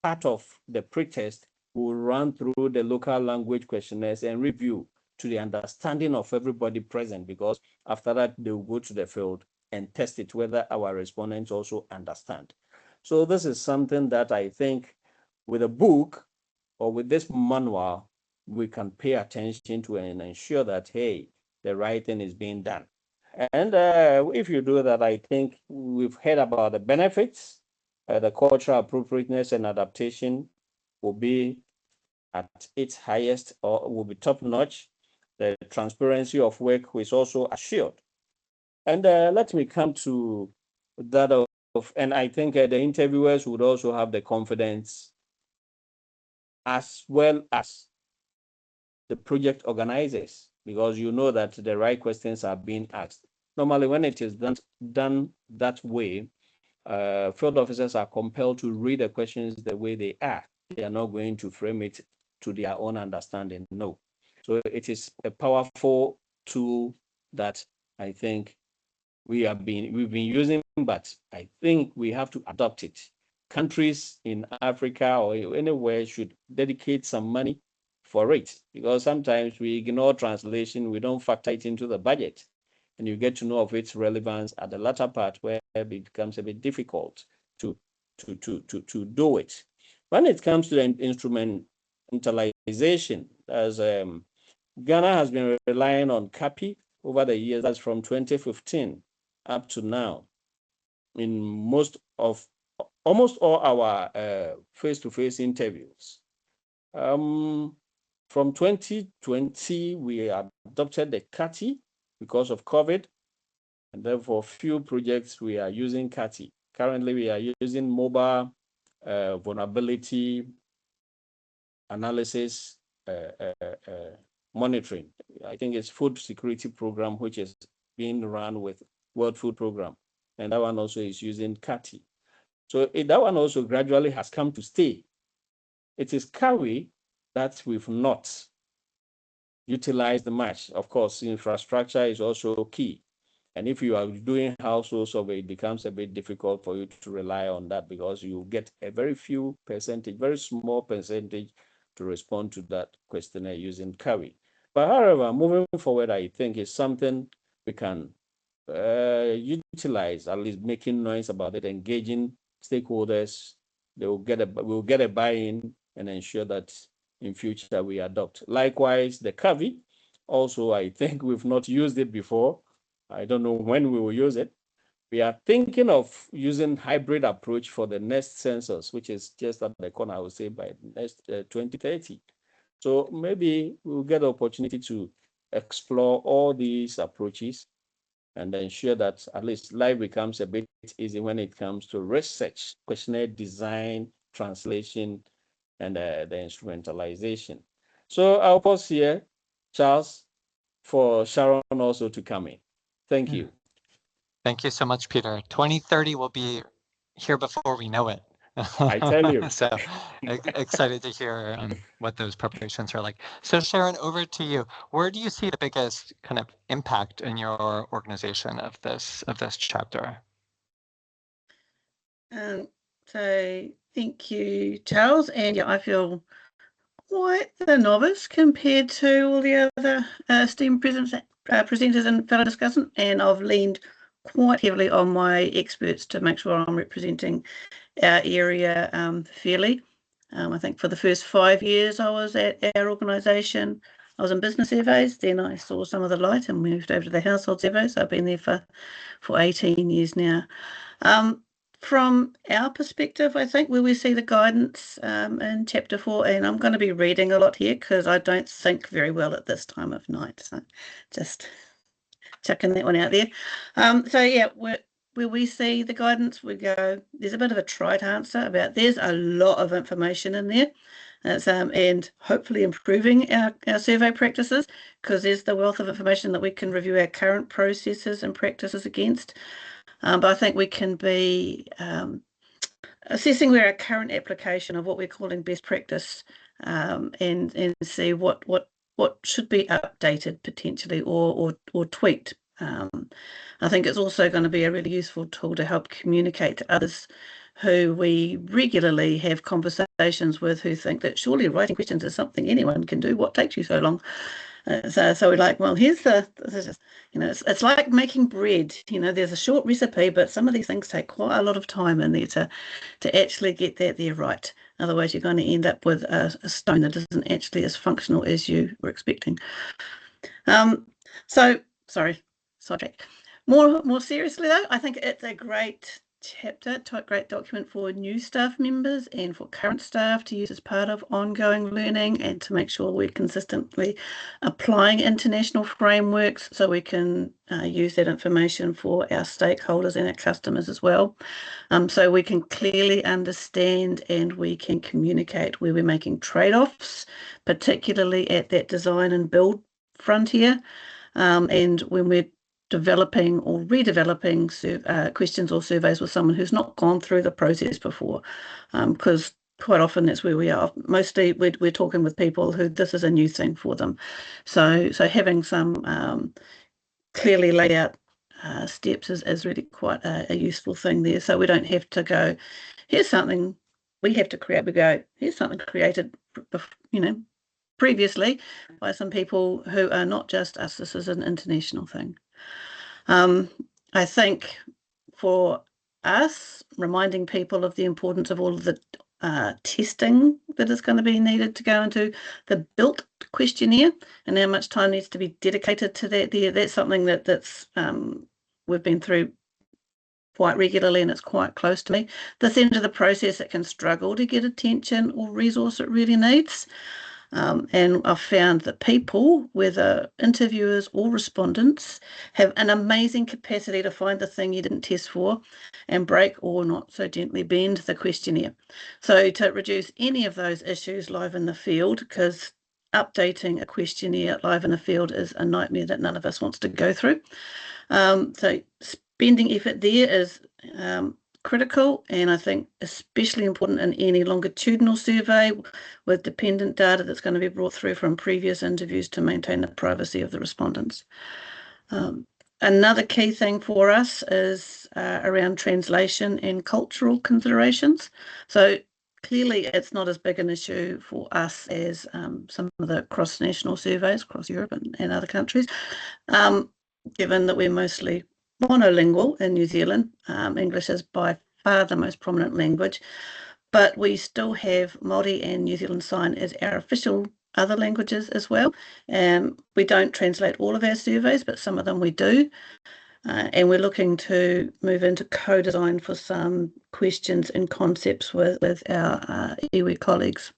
part of the pretest, we'll run through the local language questionnaires and review to the understanding of everybody present, because after that, they will go to the field and test it whether our respondents also understand. So this is something that I think with a book or with this manual, we can pay attention to and ensure that, hey, the right thing is being done. And if you do that, I think we've heard about the benefits. The cultural appropriateness and adaptation will be at its highest or will be top notch. The transparency of work is also assured. And let me come to that of, and I think the interviewers would also have the confidence as well as the project organizers, because you know that the right questions are being asked. Normally, when it is done that way, field officers are compelled to read the questions the way they are. They are not going to frame it to their own understanding. No. So it is a powerful tool that I think we've been using, but I think we have to adopt it. Countries in Africa or anywhere should dedicate some money for it, because sometimes we ignore translation, we don't factor it into the budget, and you get to know of its relevance at the latter part where it becomes a bit difficult to do it. When it comes to the instrumentalization, as Ghana has been relying on CAPI over the years, that's from 2015 up to now, in almost all our face-to-face interviews. From 2020, we adopted the CATI because of COVID, and therefore few projects we are using CATI. Currently, we are using mobile vulnerability analysis monitoring. I think it's food security program, which is being run with World Food Program, and that one also is using CATI. So that one also gradually has come to stay. It is CAWI that we've not utilized much. Of course, infrastructure is also key. And if you are doing household survey, it becomes a bit difficult for you to rely on that, because you get a very few percentage, very small percentage to respond to that questionnaire using CAWI. But however, moving forward, I think is something we can utilize, at least making noise about it, engaging stakeholders. We'll get a buy-in and ensure that in future we adopt. Likewise, the CAVI, also, I think we've not used it before. I don't know when we will use it. We are thinking of using hybrid approach for the next census, which is just at the corner, I would say, by next 2030. So maybe we'll get the opportunity to explore all these approaches and ensure that at least life becomes a bit easy when it comes to research, questionnaire design, translation, and the instrumentalization. So I'll pause here, Charles, for Sharon also to come in. Thank you. Thank you so much, Peter. 2030 will be here before we know it. I tell you. So excited to hear what those preparations are like. So Sharon, over to you. Where do you see the biggest kind of impact in your organization of this chapter? So thank you, Charles. And yeah, I feel quite the novice compared to all the other esteemed presenters and fellow discussants, and I've leaned quite heavily on my experts to make sure I'm representing our area fairly. I think for the first 5 years I was at our organisation, I was in business surveys, then I saw some of the light and moved over to the household surveys. I've been there for 18 years now. From our perspective, I think where we see the guidance in chapter 4, and I'm going to be reading a lot here because I don't think very well at this time of night, so just chucking that one out there. So yeah, where we see the guidance, we go, there's a bit of a trite answer about there's a lot of information in there. And hopefully improving our survey practices, because there's the wealth of information that we can review our current processes and practices against. But I think we can be assessing where our current application of what we're calling best practice and see what should be updated potentially or tweaked. I think it's also going to be a really useful tool to help communicate to others who we regularly have conversations with, who think that surely writing questions is something anyone can do. What takes you so long? So we're like, well, here's it's like making bread. There's a short recipe, but some of these things take quite a lot of time in there to actually get that there right. Otherwise, you're going to end up with a stone that isn't actually as functional as you were expecting. So, sorry, sidetrack. More seriously though, I think it's a great chapter, great document for new staff members and for current staff to use as part of ongoing learning, and to make sure we're consistently applying international frameworks so we can use that information for our stakeholders and our customers as well. So we can clearly understand and we can communicate where we're making trade-offs, particularly at that design and build frontier, and when we're developing or redeveloping questions or surveys with someone who's not gone through the process before, because quite often that's where we are. Mostly we're talking with people who this is a new thing for them. So having some clearly laid out steps is really quite a useful thing there. So we don't have to go, here's something we have to create. We go, here's something created, previously by some people who are not just us. This is an international thing. I think for us, reminding people of the importance of all of the testing that is going to be needed to go into the built questionnaire, and how much time needs to be dedicated to that. That's something that's we've been through quite regularly, and it's quite close to me. This end of the process, it can struggle to get attention or resource it really needs. And I've found that people, whether interviewers or respondents, have an amazing capacity to find the thing you didn't test for and break or not so gently bend the questionnaire. So to reduce any of those issues live in the field, because updating a questionnaire live in the field is a nightmare that none of us wants to go through. So spending effort there is critical, and I think especially important in any longitudinal survey with dependent data that's going to be brought through from previous interviews to maintain the privacy of the respondents. Another key thing for us is around translation and cultural considerations. So clearly it's not as big an issue for us as some of the cross-national surveys across Europe and other countries, given that we're mostly monolingual in New Zealand. English is by far the most prominent language, but we still have Māori and New Zealand Sign as our official other languages as well. We don't translate all of our surveys, but some of them we do. And we're looking to move into co-design for some questions and concepts with our iwi colleagues.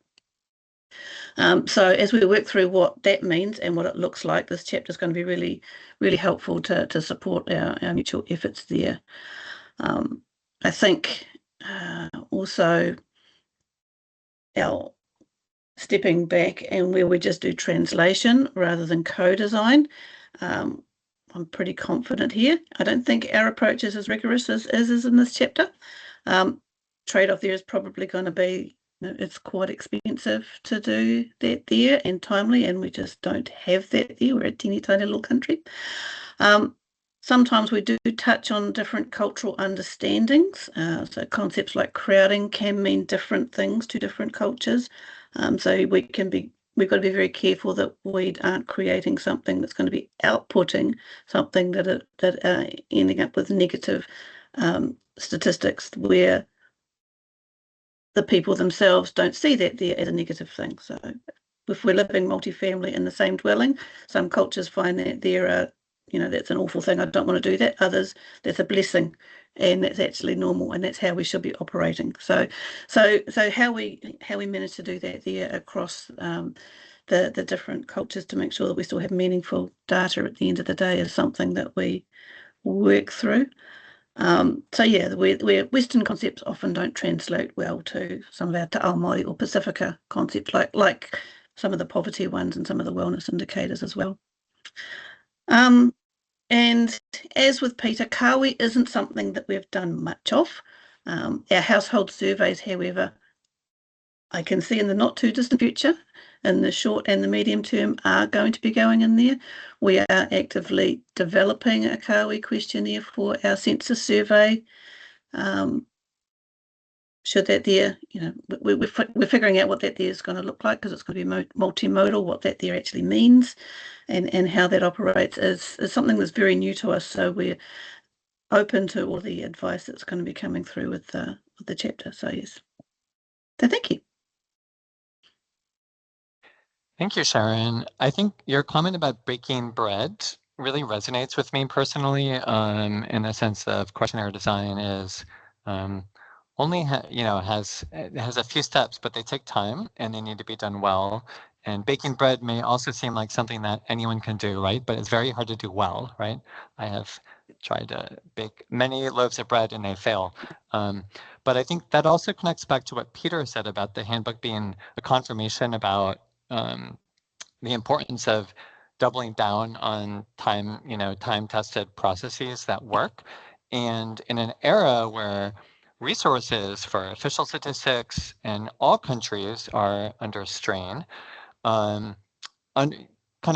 So as we work through what that means and what it looks like, this chapter is going to be really, really helpful to support our mutual efforts there. I think also our stepping back and where we just do translation rather than co-design, I'm pretty confident here. I don't think our approach is as rigorous as is in this chapter. Trade-off there is probably going to be, it's quite expensive to do that there and timely, and we just don't have that there. We're a teeny tiny little country. Sometimes we do touch on different cultural understandings. So concepts like crowding can mean different things to different cultures. So we've got to be very careful that we aren't creating something that's going to be outputting something that ending up with negative statistics where the people themselves don't see that there as a negative thing. So if we're living multifamily in the same dwelling, some cultures find that there are, that's an awful thing. I don't want to do that. Others, that's a blessing, and that's actually normal, and that's how we should be operating. So how we manage to do that there across the different cultures to make sure that we still have meaningful data at the end of the day is something that we work through. So yeah, where Western concepts often don't translate well to some of our Te Ao Māori or Pacifica concepts, like some of the poverty ones and some of the wellness indicators as well. And as with Peter, Kawi isn't something that we've done much of. Our household surveys, however, I can see in the not too distant future, in the short and the medium term, are going to be going in there. We are actively developing a Kawi questionnaire for our census survey. should that there, we're figuring out what that there is going to look like, because it's going to be multimodal, what that there actually means, and how that operates is something that's very new to us. So we're open to all the advice that's going to be coming through with the chapter. So yes, so thank you. Thank you, Sharon. I think your comment about breaking bread really resonates with me personally, in the sense of questionnaire design is only has a few steps, but they take time and they need to be done well. And baking bread may also seem like something that anyone can do, right? But it's very hard to do well, right? I have tried to bake many loaves of bread and they fail. But I think that also connects back to what Peter said about the handbook being a confirmation about the importance of doubling down on time-tested processes that work. And in an era where resources for official statistics in all countries are under strain, kind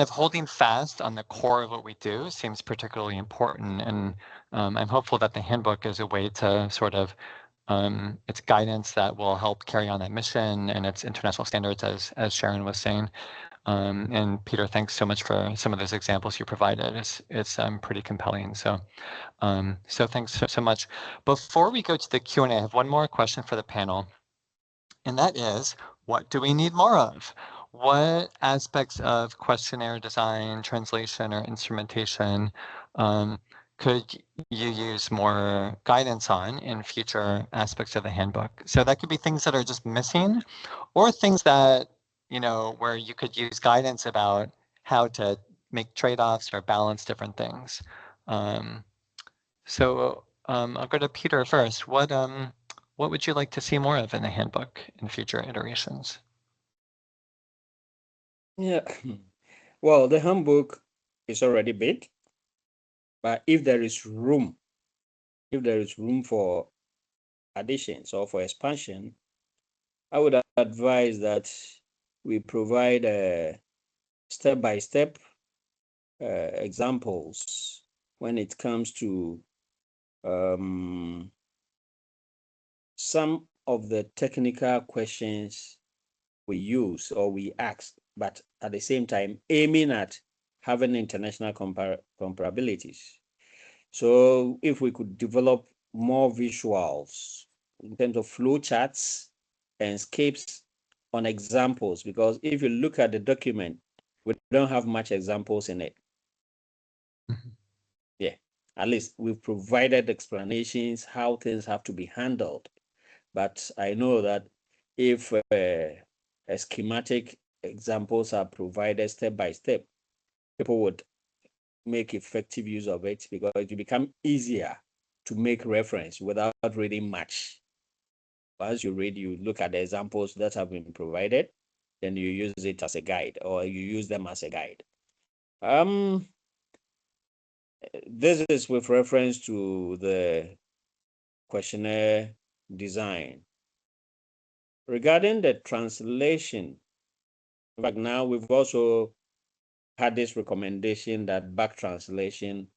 of holding fast on the core of what we do seems particularly important. And I'm hopeful that the handbook is a way to sort of it's guidance that will help carry on that mission and its international standards, as Sharon was saying. And Peter, thanks so much for some of those examples you provided. It's pretty compelling. So thanks so much. Before we go to the Q&A, I have one more question for the panel, and that is, what do we need more of? What aspects of questionnaire design, translation, or instrumentation could you use more guidance on in future aspects of the handbook? So that could be things that are just missing, or things that, where you could use guidance about how to make trade-offs or balance different things. So I'll go to Peter first. What would you like to see more of in the handbook in future iterations? Yeah, well, the handbook is already big, but if there is room for additions or for expansion, I would advise that we provide step-by-step examples when it comes to some of the technical questions we use or we ask, but at the same time aiming at having international comparabilities. So if we could develop more visuals in terms of flow charts and scapes on examples, because if you look at the document, we don't have much examples in it. Yeah, at least we've provided explanations how things have to be handled. But I know that if a schematic examples are provided step by step, people would make effective use of it, because it will become easier to make reference without reading much. Once you read, you look at the examples that have been provided, then you use it as a guide, or you use them as a guide. This is with reference to the questionnaire design. Regarding the translation, in fact, now we've also had this recommendation that back translation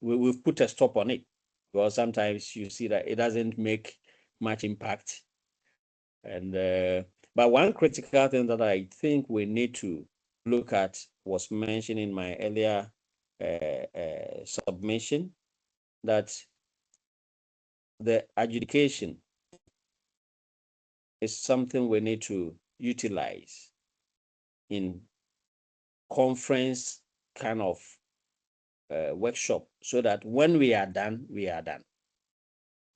we've put a stop on it, because sometimes you see that it doesn't make much impact. And but one critical thing that I think we need to look at was mentioned in my earlier submission, that the adjudication is something we need to utilize in conference kind of workshop, so that when we are done, we are done.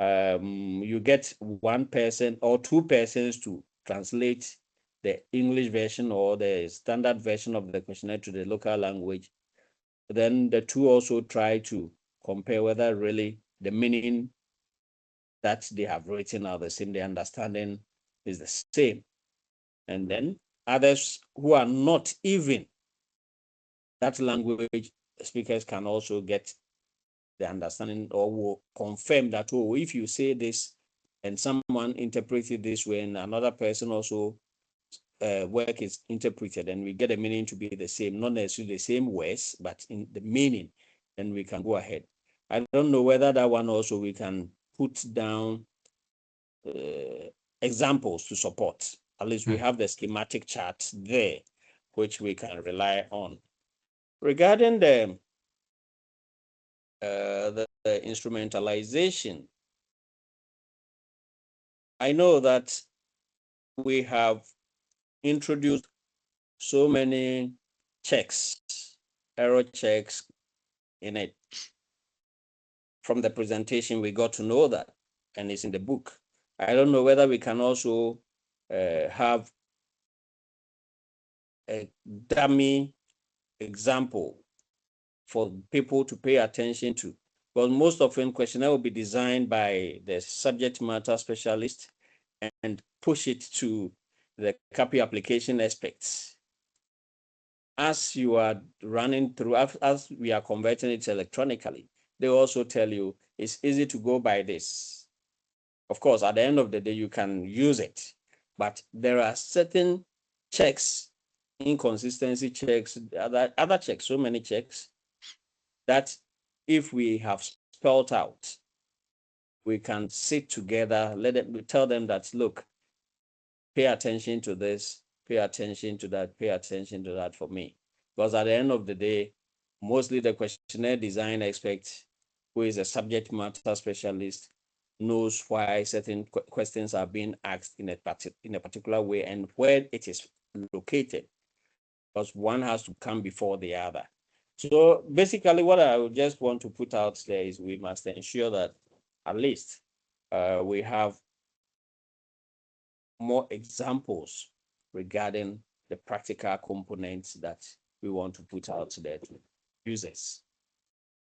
You get one person or two persons to translate the English version or the standard version of the questionnaire to the local language. Then the two also try to compare whether really the meaning that they have written are the same, the understanding is the same. And then others who are not even that language speakers can also get the understanding, or will confirm that, oh, if you say this and someone interprets it this way and another person also work is interpreted, and we get the meaning to be the same, not necessarily the same words, but in the meaning, then we can go ahead. I don't know whether that one also we can put down examples to support. At least we have the schematic chart there, which we can rely on. Regarding the instrumentalization, I know that we have introduced so many checks, error checks in it. From the presentation, we got to know that, and it's in the book. I don't know whether we can also have a dummy example for people to pay attention to. Because most often questionnaire will be designed by the subject matter specialist and push it to the copy application experts. As you are running through, as we are converting it electronically, they also tell you it's easy to go by this. Of course, at the end of the day, you can use it, but there are certain checks, inconsistency checks, other checks, so many checks, that if we have spelled out, we can sit together, tell them that, look, pay attention to this, pay attention to that, pay attention to that for me. Because at the end of the day, mostly the questionnaire design expert, who is a subject matter specialist, knows why certain questions are being asked in a particular way and where it is located, because one has to come before the other. So basically what I would just want to put out there is we must ensure that at least we have more examples regarding the practical components that we want to put out there to users.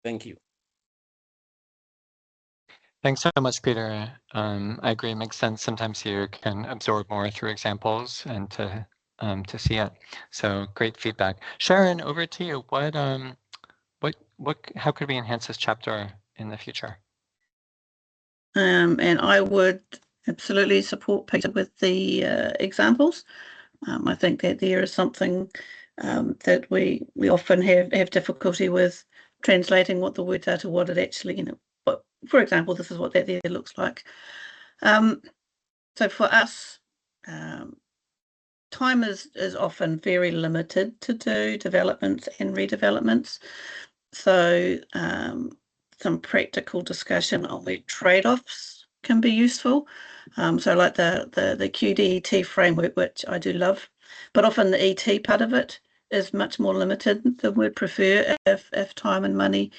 Thank you. Thanks so much, Peter. I agree, it makes sense. Sometimes you can absorb more through examples and to see it. So great feedback. Sharon, over to you. How could we enhance this chapter in the future? And I would absolutely support Peter with the examples. I think that there is something that we often have difficulty with translating what the words are to what it actually, but for example, this is what that there looks like. So for us, time is often very limited to do developments and redevelopments. So some practical discussion on the trade-offs can be useful. So like the QDET framework, which I do love, but often the ET part of it is much more limited than we'd prefer if time and money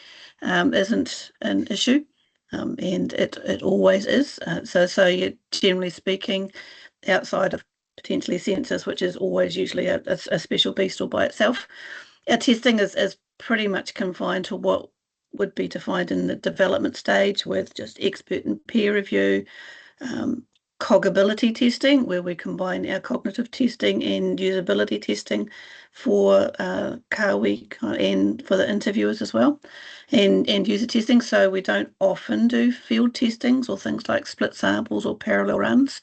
isn't an issue, and it always is. So you're generally speaking, outside of potentially census, which is always usually a special beast all by itself, our testing is pretty much confined to what would be defined in the development stage, with just expert and peer review, cognibility testing, where we combine our cognitive testing and usability testing for Kawi and for the interviewers as well, and user testing. So we don't often do field testings or things like split samples or parallel runs.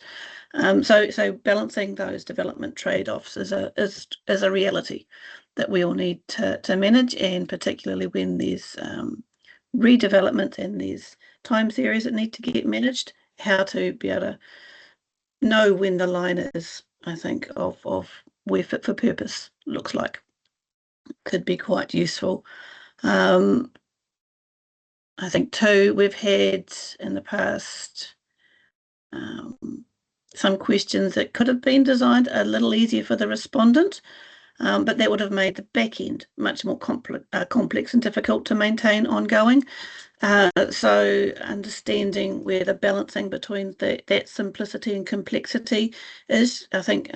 So balancing those development trade-offs is a reality that we all need to manage, and particularly when there's redevelopment and there's time series that need to get managed, how to be able to know when the line is, I think, of where fit for purpose looks like, could be quite useful. I think too, we've had in the past some questions that could have been designed a little easier for the respondent, but that would have made the back end much more complex and difficult to maintain ongoing. So understanding where the balancing between that simplicity and complexity is, I think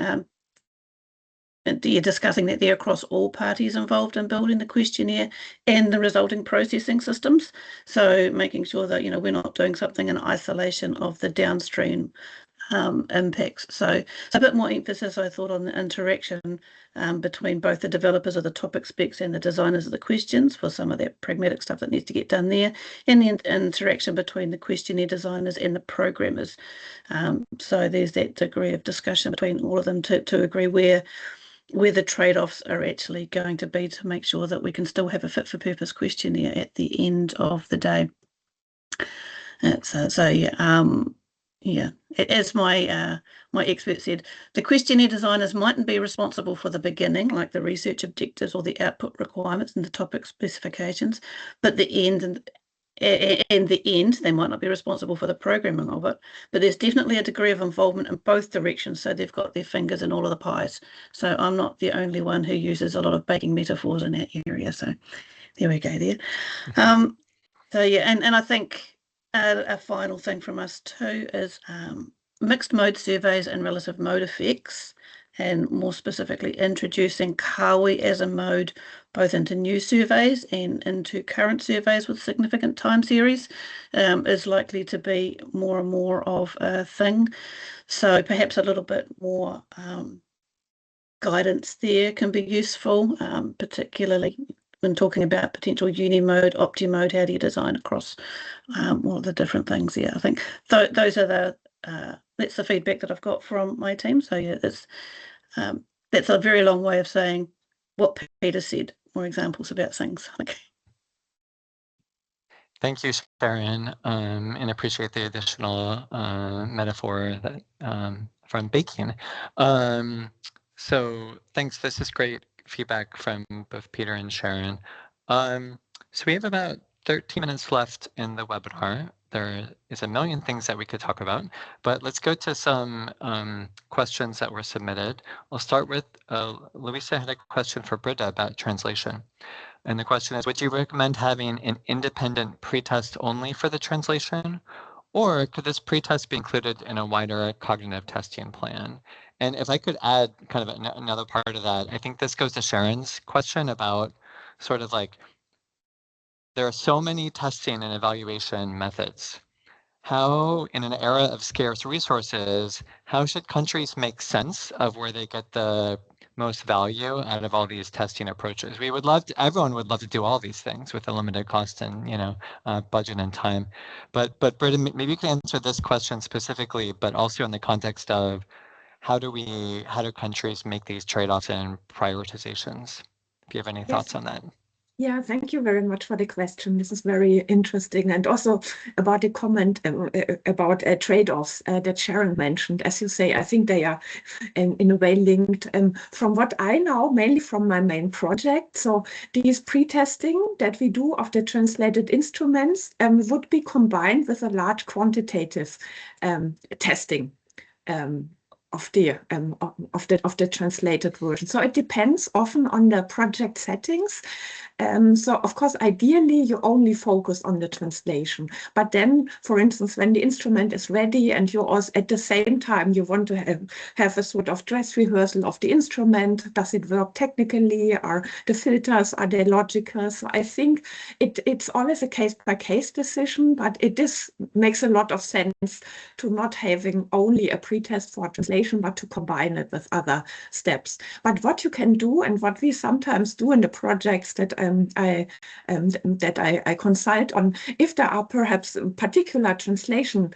you're discussing that there across all parties involved in building the questionnaire and the resulting processing systems. So making sure that we're not doing something in isolation of the downstream impacts. So a bit more emphasis, I thought, on the interaction between both the developers of the topic specs and the designers of the questions for some of that pragmatic stuff that needs to get done there, and the interaction between the questionnaire designers and the programmers. So there's that degree of discussion between all of them to agree where the trade-offs are actually going to be, to make sure that we can still have a fit for purpose questionnaire at the end of the day. As my my expert said, the questionnaire designers mightn't be responsible for the beginning, like the research objectives or the output requirements and the topic specifications, but the end and the end, they might not be responsible for the programming of it, but there's definitely a degree of involvement in both directions, so they've got their fingers in all of the pies. So I'm not the only one who uses a lot of baking metaphors in that area, so there we go there. So yeah, and I think a final thing from us too is mixed mode surveys and relative mode effects, and more specifically introducing Kawi as a mode both into new surveys and into current surveys with significant time series is likely to be more and more of a thing. So perhaps a little bit more guidance there can be useful, particularly when talking about potential uni mode, opti mode. How do you design across all of the different things? Yeah, I think those are the that's the feedback that I've got from my team. So yeah, that's a very long way of saying what Peter said. More examples about things. Okay. Thank you, Sharon, and appreciate the additional metaphor that from baking. So thanks. This is great feedback from both Peter and Sharon. So we have about 13 minutes left in the webinar. There is a million things that we could talk about, but let's go to some questions that were submitted. I'll start with Louisa had a question for Britta about translation. And the question is, would you recommend having an independent pretest only for the translation? Or could this pretest be included in a wider cognitive testing plan? And if I could add kind of another part of that, I think this goes to Sharon's question about sort of like, there are so many testing and evaluation methods. How, in an era of scarce resources, how should countries make sense of where they get the most value out of all these testing approaches? We would love to, everyone would love to do all these things with a limited cost and, you know, budget and time. But Britta, maybe you can answer this question specifically, but also in the context of how do countries make these trade-offs and prioritizations? If you have any thoughts on that. Yeah, thank you very much for the question. This is very interesting. And also about the comment about trade-offs that Sharon mentioned. As you say, I think they are in a way linked. From what I know, mainly from my main project, so these pre-testing that we do of the translated instruments would be combined with a large quantitative testing. Of the translated version. So it depends often on the project settings. So of course, ideally, you only focus on the translation. But then, for instance, when the instrument is ready and you also at the same time, you want to have a sort of dress rehearsal of the instrument. Does it work technically? Are the filters, are they logical? So I think it's always a case-by-case decision, but makes a lot of sense to not having only a pretest for translation, but to combine it with other steps. But what you can do, and what we sometimes do in the projects that I consult on, if there are perhaps particular translation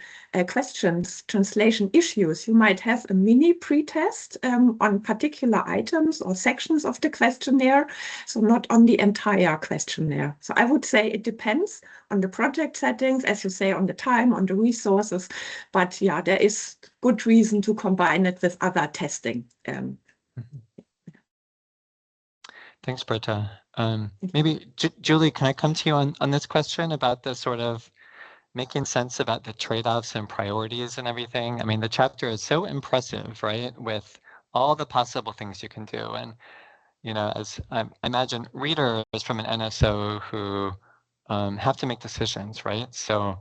questions, translation issues, you might have a mini pretest on particular items or sections of the questionnaire, so not on the entire questionnaire. So I would say it depends on the project settings, as you say, on the time, on the resources, but yeah, there is good reason to combine it with other testing. Thanks, Britta. Maybe Julie, can I come to you on this question about the sort of making sense about the trade-offs and priorities and everything? I mean, the chapter is so impressive, right? With all the possible things you can do. And, you know, as I imagine readers from an NSO who have to make decisions, right? So,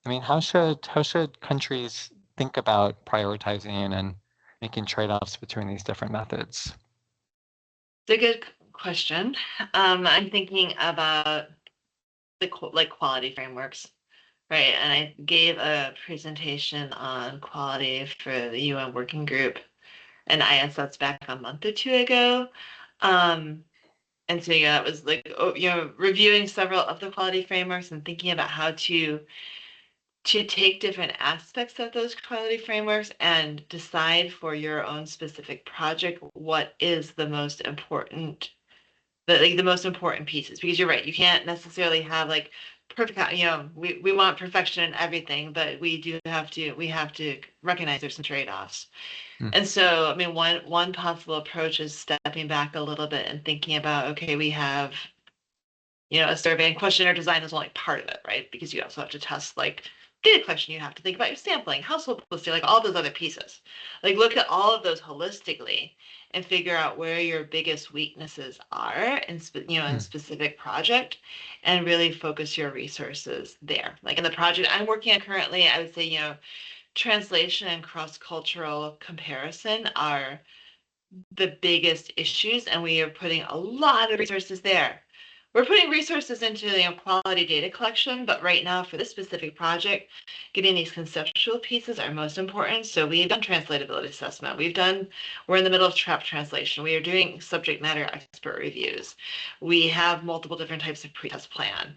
I mean, how should countries think about prioritizing and making trade-offs between these different methods? It's a good question. I'm thinking about the quality frameworks, right? And I gave a presentation on quality for the UN Working Group and ISS back a month or two ago. And so yeah, it was like, reviewing several of the quality frameworks and thinking about how to take different aspects of those quality frameworks and decide for your own specific project what is the most important, the most important pieces. Because you're right, you can't necessarily have like perfect, we want perfection in everything, but we have to recognize there's some trade-offs. And so, I mean, one possible approach is stepping back a little bit and thinking about, okay, we have, a survey, and questionnaire design is only part of it, right? Because you also have to test like data collection, you have to think about your sampling, household publicity, like all those other pieces. Like look at all of those holistically and figure out where your biggest weaknesses are in specific project, and really focus your resources there. Like in the project I'm working on currently, I would say, translation and cross-cultural comparison are the biggest issues, and we are putting a lot of resources there. We're putting resources into quality data collection, but right now for this specific project, getting these conceptual pieces are most important. So we've done translatability assessment. We're in the middle of translation. We are doing subject matter expert reviews. We have multiple different types of pretest plan.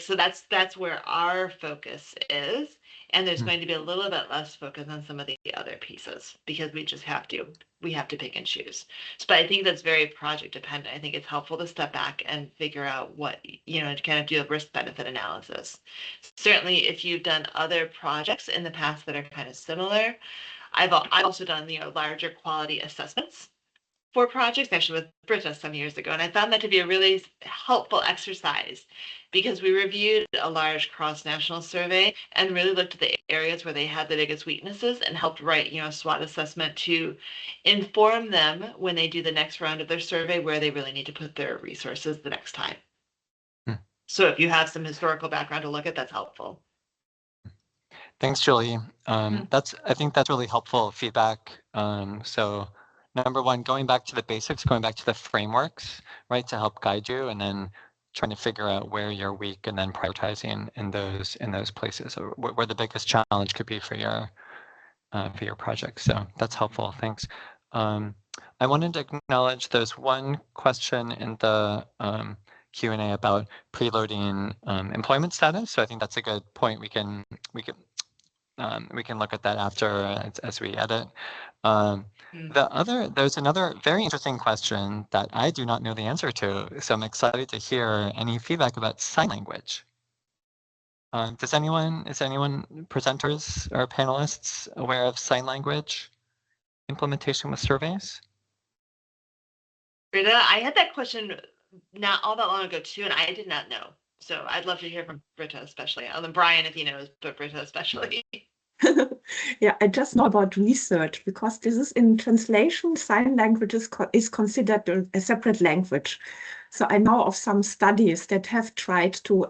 So that's where our focus is. And there's going to be a little bit less focus on some of the other pieces because we have to pick and choose. But I think that's very project dependent. I think it's helpful to step back and figure out what, to kind of do a risk benefit analysis. Certainly, if you've done other projects in the past that are kind of similar, I've also done, larger quality assessments for projects, actually with Britta some years ago. And I found that to be a really helpful exercise because we reviewed a large cross-national survey and really looked at the areas where they had the biggest weaknesses and helped write, a SWOT assessment to inform them when they do the next round of their survey where they really need to put their resources the next time. So if you have some historical background to look at, that's helpful. Thanks, Julie. I think that's really helpful feedback. So number one, going back to the basics, going back to the frameworks, right, to help guide you, and then trying to figure out where you're weak and then prioritizing in those places, or where the biggest challenge could be for your project. So that's helpful. Thanks. I wanted to acknowledge there's one question in the Q&A about preloading employment status. So I think that's a good point. We can look at that after as we edit. There's another very interesting question that I do not know the answer to. So I'm excited to hear any feedback about sign language. Is anyone presenters or panelists aware of sign language implementation with surveys? Britta, I had that question not all that long ago too, and I did not know. So I'd love to hear from Britta especially. And then Brian, if he knows, but Britta especially. Yeah, I just know about research because this is in translation. Sign language is considered a separate language. So I know of some studies that have tried to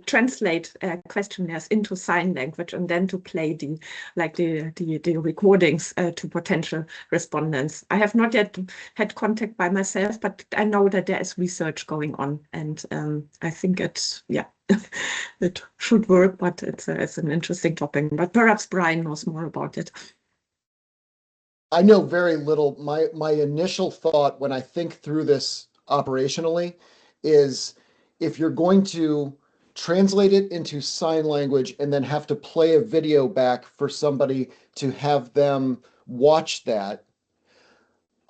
translate questionnaires into sign language and then to play the recordings to potential respondents. I have not yet had contact by myself, but I know that there is research going on, and I think it should work, but it's an interesting topic. But perhaps Brian knows more about it. I know very little. My initial thought when I think through this operationally is if you're going to translate it into sign language and then have to play a video back for somebody to have them watch that,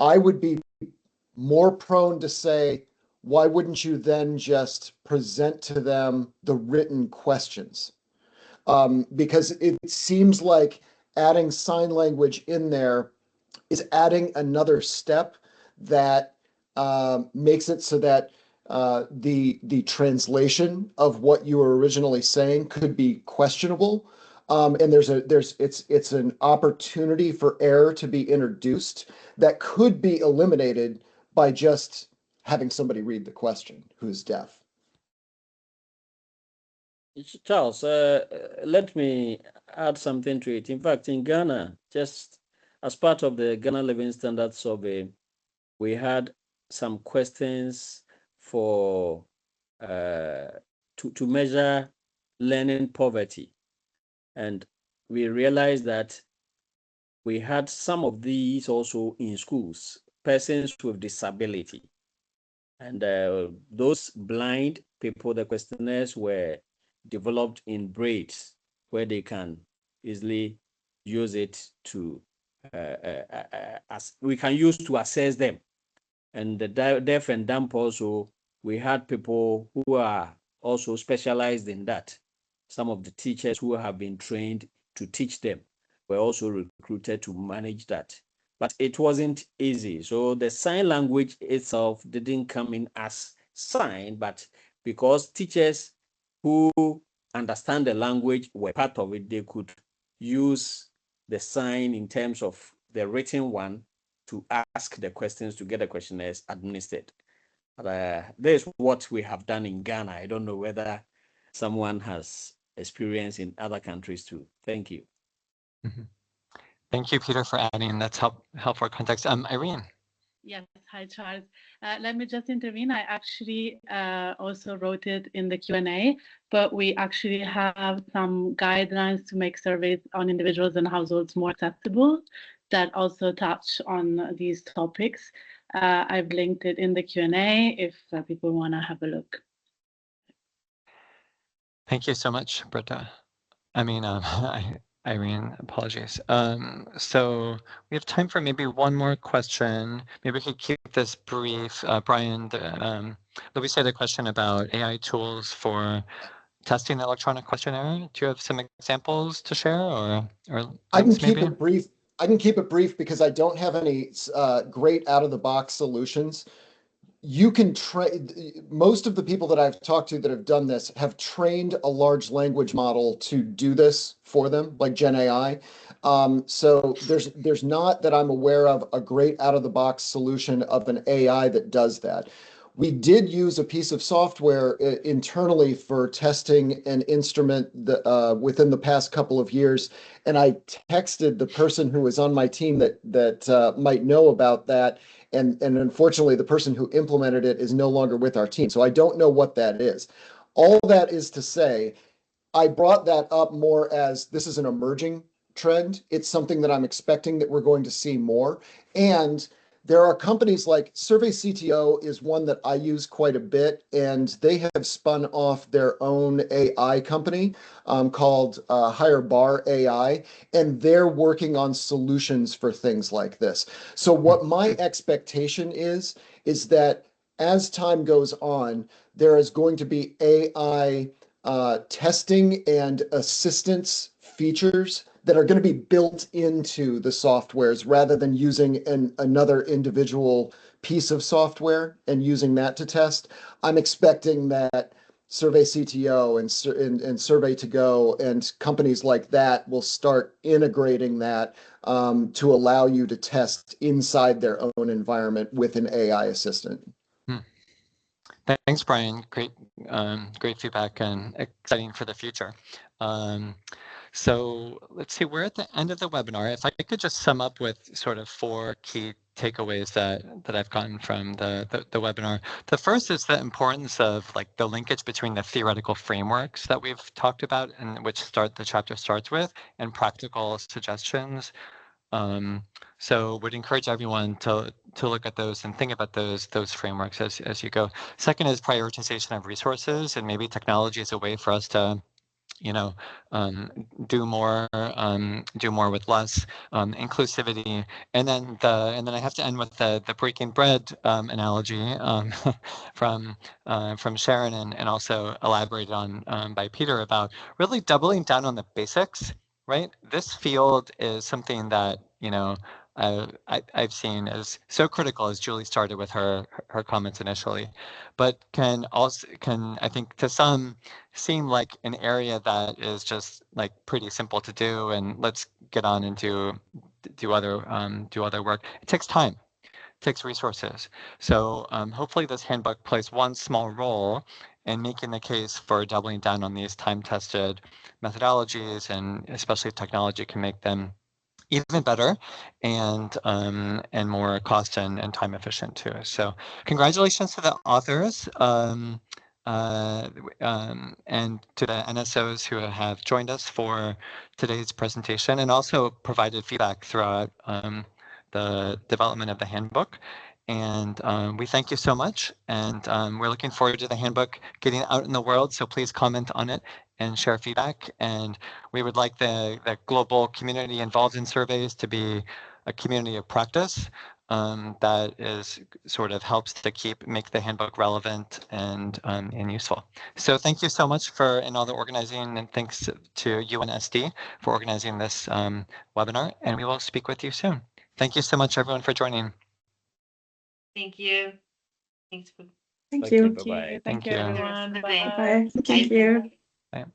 I would be more prone to say, why wouldn't you then just present to them the written questions? Because it seems like adding sign language in there is adding another step that makes it so that the translation of what you were originally saying could be questionable. And it's an opportunity for error to be introduced that could be eliminated by just having somebody read the question who's deaf. Charles, let me add something to it. In fact, in Ghana, just as part of the Ghana Living Standards Survey, we had some questions for to measure learning poverty. And we realized that we had some of these also in schools, persons with disability. And those blind people, the questionnaires were developed in braids where they can easily use it to, as we can use to assess them. And the deaf and dumb also, we had people who are also specialized in that. Some of the teachers who have been trained to teach them were also recruited to manage that. But it wasn't easy. So the sign language itself didn't come in as sign, but because teachers who understand the language were part of it, they could use the sign in terms of the written one to ask the questions to get the questionnaires administered. This is what we have done in Ghana. I don't know whether someone has experience in other countries too. Thank you. Mm-hmm. Thank you, Peter, for adding. That's helpful context. Irene. Yes, hi, Charles. Let me just intervene. I actually also wrote it in the Q&A, but we actually have some guidelines to make surveys on individuals and households more accessible that also touch on these topics. I've linked it in the Q&A if people want to have a look. Thank you so much, Britta. Irene, apologies. So we have time for maybe one more question. Maybe we could keep this brief. Brian, Louise had a question about AI tools for testing the electronic questionnaire. Do you have some examples to share, or I can links keep maybe? it brief. I can keep it brief because I don't have any great out-of-the-box solutions. You can most of the people that I've talked to that have done this have trained a large language model to do this for them, like Gen AI. So there's not, that I'm aware of, a great out-of-the-box solution of an AI that does that. We did use a piece of software internally for testing an instrument within the past couple of years, and I texted the person who was on my team that might know about that. And unfortunately, the person who implemented it is no longer with our team. So I don't know what that is. All that is to say, I brought that up more as this is an emerging trend. It's something that I'm expecting that we're going to see more. And there are companies like Survey CTO is one that I use quite a bit, and they have spun off their own AI company called Higher Bar AI, and they're working on solutions for things like this. So what my expectation is that as time goes on, there is going to be AI testing and assistance features that are going to be built into the softwares rather than using another individual piece of software and using that to test. I'm expecting that Survey CTO and Survey to Go and companies like that will start integrating that to allow you to test inside their own environment with an AI assistant. Thanks, Brian. Great feedback and exciting for the future. So let's see, we're at the end of the webinar. If I could just sum up with sort of 4 key takeaways that I've gotten from the webinar. The first is the importance of like the linkage between the theoretical frameworks that we've talked about and which the chapter starts with, and practical suggestions. So would encourage everyone to look at those and think about those frameworks as you go. Second is prioritization of resources, and maybe technology is a way for us to do more with less, inclusivity, and then I have to end with the breaking bread analogy from Sharon and also elaborated on by Peter about really doubling down on the basics. Right, this field is something that I've seen as so critical, as Julie started with her comments initially, but can I think to some seem like an area that is just like pretty simple to do, and let's get on and do other work. It takes time, it takes resources. So hopefully this handbook plays one small role in making the case for doubling down on these time-tested methodologies, and especially technology can make them even better and more cost and time efficient too. So congratulations to the authors and to the NSOs who have joined us for today's presentation and also provided feedback throughout the development of the handbook. And we thank you so much, and we're looking forward to the handbook getting out in the world, so please comment on it and share feedback. And we would like the global community involved in surveys to be a community of practice, that is sort of helps to make the handbook relevant and useful. So thank you so much in all the organizing, and thanks to UNSD for organizing this webinar, and we will speak with you soon. Thank you so much, everyone, for joining. Thank you. Thanks. Thank you. Bye-bye. Thank you, everyone. Bye. Bye. Bye. Thank you. Bye.